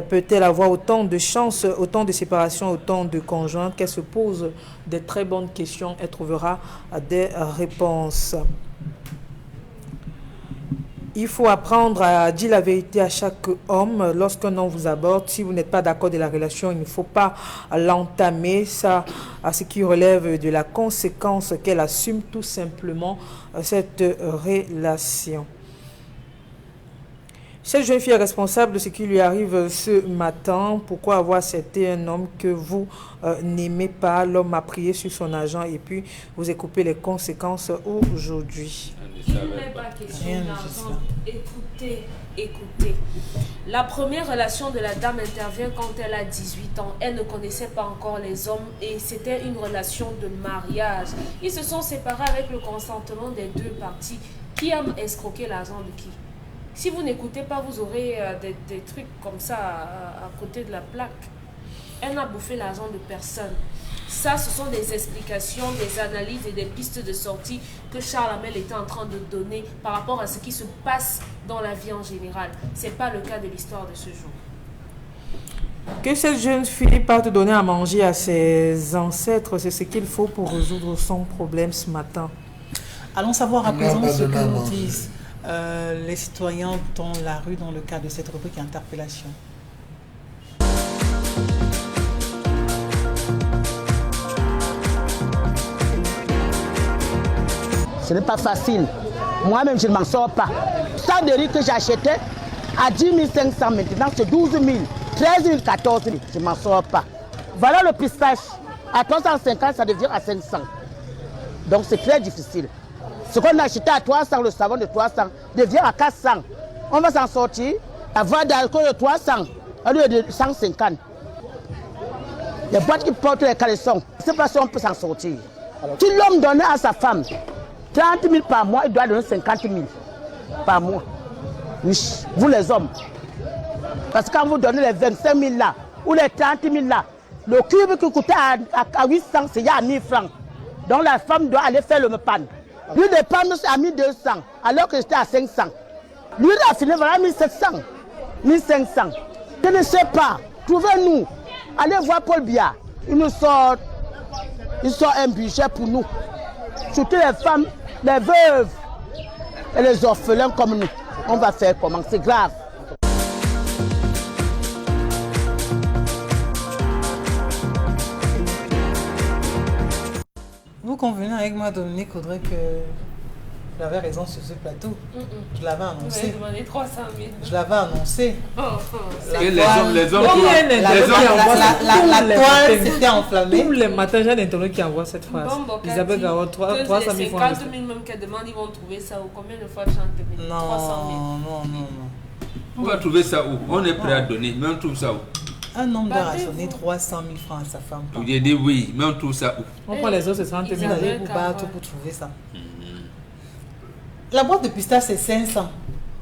peut-elle avoir autant de chance, autant de séparation, autant de conjoints, qu'elle se pose des très bonnes questions, elle trouvera des réponses. Il faut apprendre à dire la vérité à chaque homme lorsqu'un homme vous aborde. Si vous n'êtes pas d'accord de la relation, il ne faut pas l'entamer. Ça, à ce qui relève de la conséquence qu'elle assume tout simplement cette relation. Cette jeune fille est responsable de ce qui lui arrive ce matin. Pourquoi avoir accepté un homme que vous n'aimez pas? L'homme a prié sur son argent et puis vous écoutez les conséquences aujourd'hui. Il n'est pas question d'argent. Écoutez. La première relation de la dame intervient quand elle a 18 ans. Elle ne connaissait pas encore les hommes et c'était une relation de mariage. Ils se sont séparés avec le consentement des deux parties. Qui a escroqué l'argent de qui? Si vous n'écoutez pas, vous aurez des trucs comme ça à côté de la plaque. Elle n'a bouffé l'argent de personne. Ça, ce sont des explications, des analyses et des pistes de sortie que Charles Hamel était en train de donner par rapport à ce qui se passe dans la vie en général. Ce n'est pas le cas de l'histoire de ce jour. Que cette jeune fille parte donner à manger à ses ancêtres, c'est ce qu'il faut pour résoudre son problème ce matin. Allons savoir à présent ce que nous disent les citoyens dans la rue dans le cadre de cette rubrique interpellation. Ce n'est pas facile. Moi-même, je ne m'en sors pas. Ça de riz que j'achetais à 10 500 maintenant, c'est 12 000, 13 000, 14 000. Je ne m'en sors pas. Voilà le pistache. À 350, ça devient à 500. Donc c'est très difficile. Ce qu'on a acheté à 300, le savon de 300, devient à 400. On va s'en sortir. Avoir d'alcool de 300, au lieu de 150. Les boîtes qui portent les caleçons, je ne sais pas si on peut s'en sortir. Si l'homme donnait à sa femme 30 000 par mois, il doit donner 50 000 par mois. Oui, vous les hommes. Parce que quand vous donnez les 25 000 là, ou les 30 000 là, le cube qui coûtait à 800, c'est il y a 1000 francs. Donc la femme doit aller faire le pan. Lui de pan à 1200, alors que j'étais à 500. Lui a fini voilà 1700, 1500. Je ne sais pas. Trouvez-nous. Allez voir Paul Biya. Il nous sort un budget pour nous. Surtout les femmes, les veuves et les orphelins comme nous. On va faire comment? C'est grave. Vous convenez avec moi, Dominique Audrey, que j'avais raison sur ce plateau. Je l'avais annoncé. Vous avez demandé 300 000. Je l'avais annoncé. Les hommes la toile s'était enflammée. Tous les matins, j'ai un internaute qui envoie cette phrase. Isabelle Garo, 300 000 francs. 50 000 même qu'elle demande, ils vont trouver ça où? Combien de fois chante? 300 000. Non. On va trouver ça où? On est prêt à donner, mais on trouve ça où? Un homme doit rationner 300 000 francs à sa femme. J'ai dit oui, mais on trouve ça où? On prend les autres, c'est 30 000. Vous allez vous battre pour trouver ça. La boîte de pistache, c'est 500.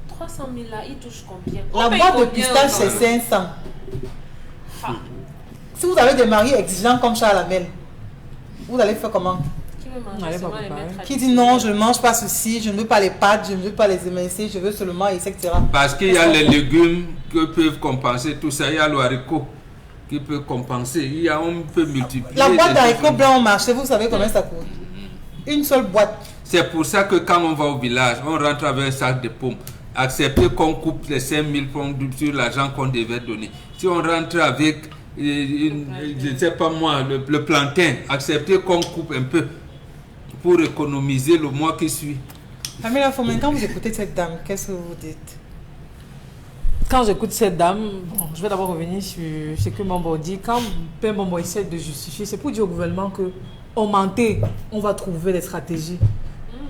300 000 là, il touche combien? La boîte de pistache, c'est 500. Ah. Si vous avez des maris exigeants comme Charles Amel, vous allez faire comment? Qui dit non, je ne mange pas ceci, je ne veux pas les pâtes, je ne veux pas les émincer, je veux seulement, etc. Parce qu'il y a les légumes qui peuvent compenser tout ça. Il y a le haricot qui peut compenser. On peut multiplier. La boîte d'haricots blancs au marché, vous savez combien ça coûte? Une seule boîte. C'est pour ça que quand on va au village, on rentre avec un sac de pommes. Accepter qu'on coupe les 5 000 francs sur l'argent qu'on devait donner. Si on rentre avec, je ne sais pas moi, le plantain, accepter qu'on coupe un peu pour économiser le mois qui suit. Pamela Fomen, quand vous écoutez cette dame, qu'est-ce que vous dites? Quand j'écoute cette dame, bon, je vais d'abord revenir sur ce que Mambo dit. Quand Père Mambo essaie de justifier, c'est pour dire au gouvernement que augmenter, on va trouver des stratégies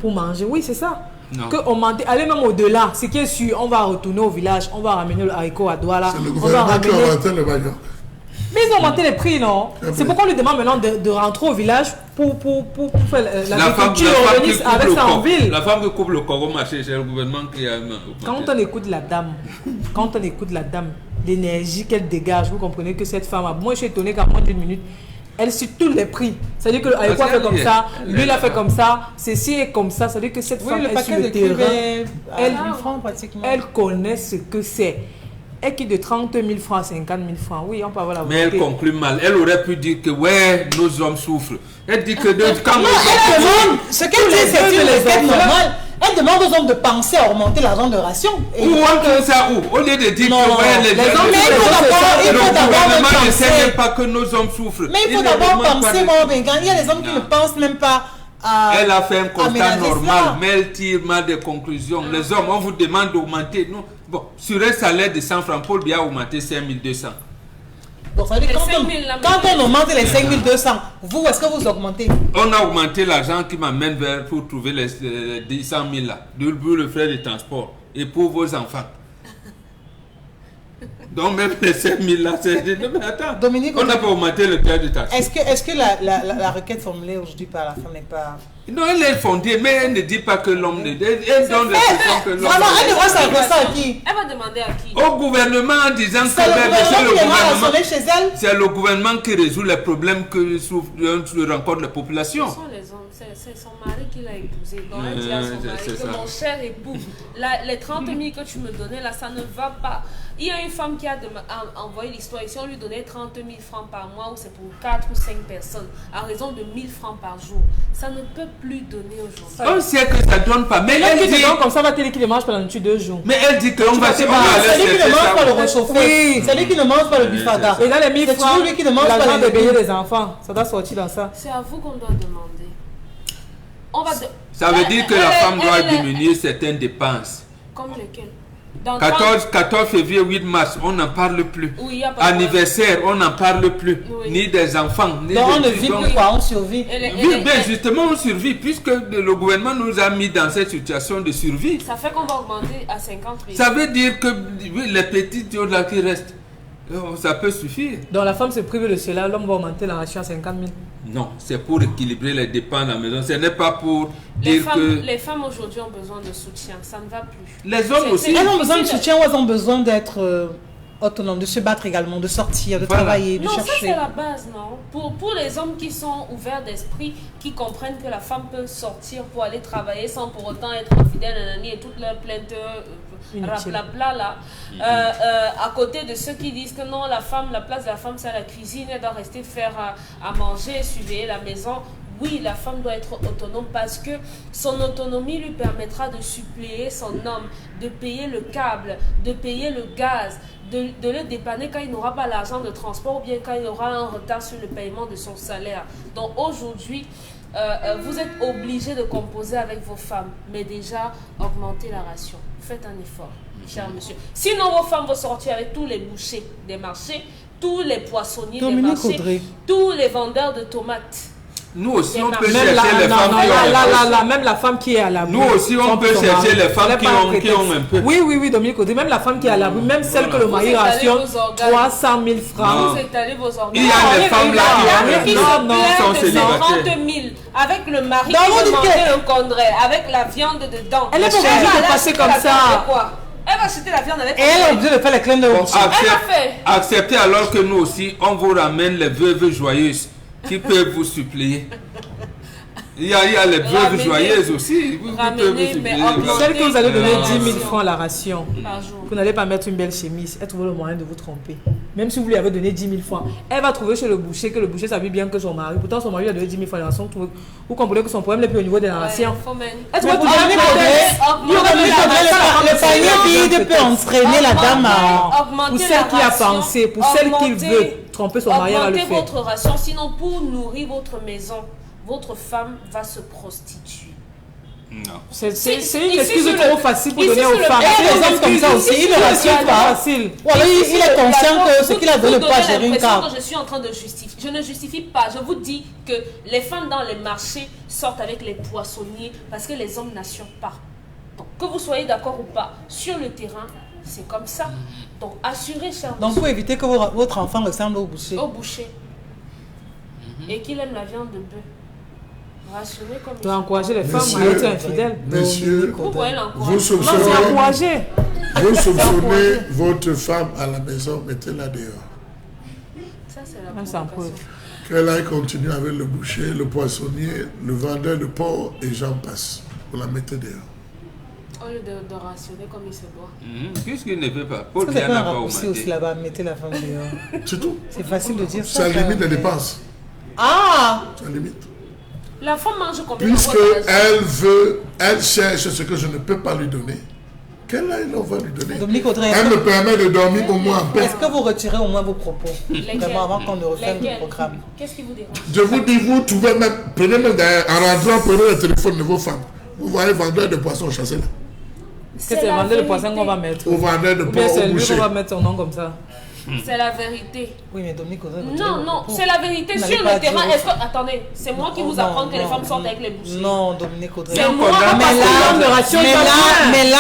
pour manger. Oui, c'est ça. Non. Que augmenter, aller même au-delà, ce qui est sûr, on va retourner au village, on va ramener le haricot à Douala. C'est le gouvernement qui a augmenté le bagage. Mais ils ont augmenté les prix, non? C'est pourquoi on lui demande maintenant de rentrer au village pour faire l'agriculture avec ça en ville. La femme qui coupe le corps au marché, c'est le gouvernement qui a augmenté. Quand on écoute la dame, l'énergie qu'elle dégage, vous comprenez que cette femme, moi je suis étonné qu'à moins d'une minute, elle suit tous les prix. C'est-à-dire que l'haricot a fait comme ça, lui l'a fait comme ça, ceci est comme ça. C'est-à-dire que cette femme est sur le terrain. Elle connaît ce que c'est. Elle quitte de 30 000 francs à 50 000 francs. Oui, on peut avoir la volonté. Mais elle conclut mal. Elle aurait pu dire que ouais, nos hommes souffrent. Elle dit que quand elle demande, ce qu'elle dit, c'est une requête normale. Elle demande aux hommes de penser à augmenter l'argent de ration. Où on trouve ça où? Au lieu de dire que ouais, les hommes le gouvernement ne sait même pas que nos hommes souffrent. Mais il faut d'abord penser, il y a des hommes qui ne pensent même pas. Elle a fait un constat normal, mais elle tire mal des conclusions. Les hommes, on vous demande d'augmenter. Bon, sur un salaire de 100 francs, Paul Biya a augmenté 5200. Donc, ça veut dire quand on augmente les 5200, vous, est-ce que vous augmentez? On a augmenté l'argent qui m'amène vers pour trouver les 100 000 là, pour le frais de transport et pour vos enfants. Donc même les 5 000 là, c'est... Mais attends, Dominique, on n'a pas augmenté le prix de taxe. Est-ce que la requête formulée aujourd'hui par la femme n'est pas... Non, elle est fondée, mais elle ne dit pas que l'homme ne... Elle donne l'impression que l'homme... Alors, elle devrait s'adresser à qui? Elle va demander à qui? Au gouvernement en disant que... C'est le gouvernement qui résout les problèmes que rencontrent les populations. Ce sont les hommes, c'est son mari qui l'a épousé. Donc elle dit à son mari que mon cher époux, les 30 000 que tu me donnais là, ça ne va pas. Il y a une femme qui a envoyé l'histoire ici, on lui donnait 30 000 francs par mois, ou c'est pour 4 ou 5 personnes, à raison de 1000 francs par jour. Ça ne peut plus donner aujourd'hui. On sait que ça ne donne pas, mais elle dit... Comme ça, va télé qui les mange pendant 2 jours. Mais elle dit qu'on va... C'est lui qui ne mange pas le réchauffé. C'est lui qui ne mange pas le bifada. Et dans les 1000 francs, lui qui ne mange pas les bébés des enfants. Ça doit sortir dans ça. C'est à vous qu'on doit demander. Ça veut dire que la femme doit diminuer certaines dépenses. Comme lesquelles? 14 février, 8 mars, on n'en parle plus. Oui, anniversaire, on n'en parle plus. Oui. Ni des enfants, ni donc on ne vit plus quoi, on survit. Oui, bien justement on survit puisque le gouvernement nous a mis dans cette situation de survie. Ça fait qu'on va augmenter à 50 000. Ça veut dire que oui, les petites choses là qui restent, ça peut suffire. Donc la femme se prive de cela, l'homme va augmenter la ration à 50 000. Non, c'est pour équilibrer les dépenses à la maison. Ce n'est pas pour dire que... Les femmes aujourd'hui ont besoin de soutien. Ça ne va plus. Les hommes aussi. Elles ont besoin de soutien ou elles ont besoin d'être autonomes, de se battre également, de sortir, de travailler, de chercher. Non, ça c'est la base, non. Pour les hommes qui sont ouverts d'esprit, qui comprennent que la femme peut sortir pour aller travailler sans pour autant être infidèle et toute leur plainte blabla là. À côté de ceux qui disent que non, la place de la femme c'est à la cuisine, elle doit rester faire à manger, surveiller la maison. Oui, la femme doit être autonome parce que son autonomie lui permettra de suppléer son homme, de payer le câble, de payer le gaz, de le dépanner quand il n'aura pas l'argent de transport ou bien quand il aura un retard sur le paiement de son salaire. Donc aujourd'hui, vous êtes obligés de composer avec vos femmes, mais déjà augmenter la ration. Faites un effort, cher monsieur. Sinon, vos femmes vont sortir avec tous les bouchers des marchés, tous les poissonniers des marchés, tous les vendeurs de tomates. Nous aussi, on peut Même chercher les femmes qui ont... même la femme qui est à la rue. Nous aussi, on peut chercher les femmes qui ont un peu. Oui, Dominique Audrey, même la femme qui est à la rue, même celle que le mari rationne 300 000 francs. Vous étalez vos organes. Il y a des femmes là qui sont célibataires. 40 000 avec le mari qui veut manger un condré, avec la viande dedans. Elle est pas obligée de passer comme ça. Elle va acheter la viande avec. Et elle est obligée de faire les clins de Acceptez alors que nous aussi, on vous ramène les veuves joyeuses qui peuvent vous suppléer. Il y a les veuves joyeuses aussi. Celle que vous allez donner 10 000 francs à la ration, vous n'allez pas mettre une belle chemise, elle trouve le moyen de vous tromper. Même si vous lui avez donné 10 000 francs, elle va trouver chez le boucher que le boucher s'habille bien que son mari. Pourtant, son mari lui a donné 10 000 francs à la ration. Vous comprenez que son problème n'est plus au niveau de la ration. Elle trouve que le panier vide peut entraîner la dame à... Pour celle qui a pensé, pour celle qui veut tromper son mari, elle va le faire. Augmentez votre ration, sinon pour nourrir votre maison, votre femme va se prostituer. Non. C'est une excuse trop facile pour donner aux femmes. Et les hommes comme ça aussi, il ne rassure pas. Facile. Il est conscient que ce qu'il a donné pas gérer une carte. Je suis en train de justifier. Je ne justifie pas. Je vous dis que les femmes dans les marchés sortent avec les poissonniers parce que les hommes n'assurent pas. Donc, que vous soyez d'accord ou pas, sur le terrain, c'est comme ça. Donc, assurez, cher monsieur. Donc, pour éviter que votre enfant ressemble au boucher. Au boucher. Et qu'il aime la viande de bœuf. Rassurez comme tu as encouragé les femmes à être infidèles. Monsieur, vous soupçonnez votre femme à la maison, mettez-la dehors. Ça, c'est la provocation. Qu'elle aille continuer avec le boucher, le poissonnier, le vendeur de porc et j'en passe. Vous la mettez dehors. Au lieu de rationner comme il se doit. Puisqu'il ne peut pas. Pour bien n'a pas aussi là-bas, mettez la femme dehors. C'est tout. C'est facile de dire ça. Ça limite les dépenses. Ah! Ça limite. La femme mange combien? Puisque elle cherche ce que je ne peux pas lui donner, quelle aide on va lui donner? Dominique Audrey, elle me permet de dormir au moins en paix. Est-ce que vous retirez au moins vos propos? Vraiment avant qu'on ne refasse le programme. Qu'est-ce qui vous dérange? Je vous dis, vous trouvez même, prenez même en rentrant, prenez le téléphone de vos femmes. Vous voyez vendeur de poissons chassés là. C'est le vendeur de poissons qu'on va mettre. Au vendeur de poissons au boucher. On va mettre son nom comme ça. C'est la vérité. Oui, mais Dominique Audrey, non, c'est la vérité. Sur le terrain, est-ce que... Attendez, c'est moi qui vous apprends que les femmes sortent avec les bouchers. Non, Dominique Audrey. C'est moi mais là,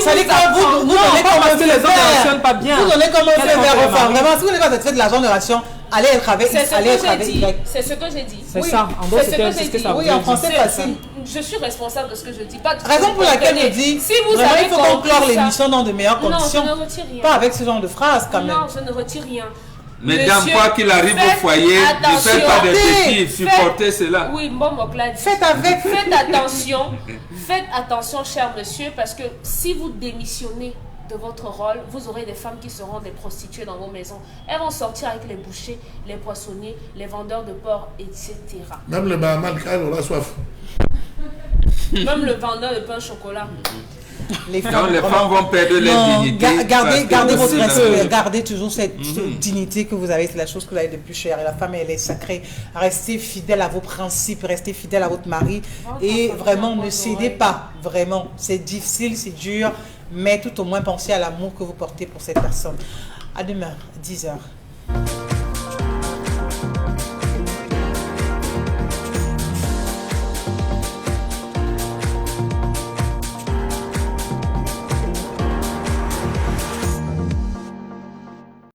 ça dit que vous donnez comment se faire. Vous donnez comment se faire aux femmes. Vraiment, si vous n'avez pas fait de l'argent de ration, allez être avec X, allez être avec Y. C'est ce que j'ai dit. C'est ça, en gros, c'est ce que ça veut dire. Oui, en français facile. Je suis responsable de ce que je dis. Raison pour laquelle je dis, si vous vraiment, avez il faut conclure l'émission dans de meilleures conditions. Non, je ne retire rien. Pas avec ce genre de phrases quand même. Non, je ne retire rien. Mesdames, quoi qu'il arrive au foyer, ne faites pas des petits, supportez cela. Oui, bon, faites avec. Faites attention, cher monsieur, parce que si vous démissionnez de votre rôle, vous aurez des femmes qui seront des prostituées dans vos maisons. Elles vont sortir avec les bouchers, les poissonniers, les vendeurs de porc, etc. Même le Mahaman, quand elle aura soif. Même le vendeur de pain au chocolat. Les femmes vont perdre leur dignité. Gardez votre respect, gardez toujours cette dignité que vous avez, c'est la chose que vous avez de plus chère. Et la femme, elle est sacrée. Restez fidèle à vos principes, restez fidèle à votre mari. Et vraiment, ne cédez pas. Vraiment, c'est difficile, c'est dur. Mais tout au moins, pensez à l'amour que vous portez pour cette personne. À demain, 10h.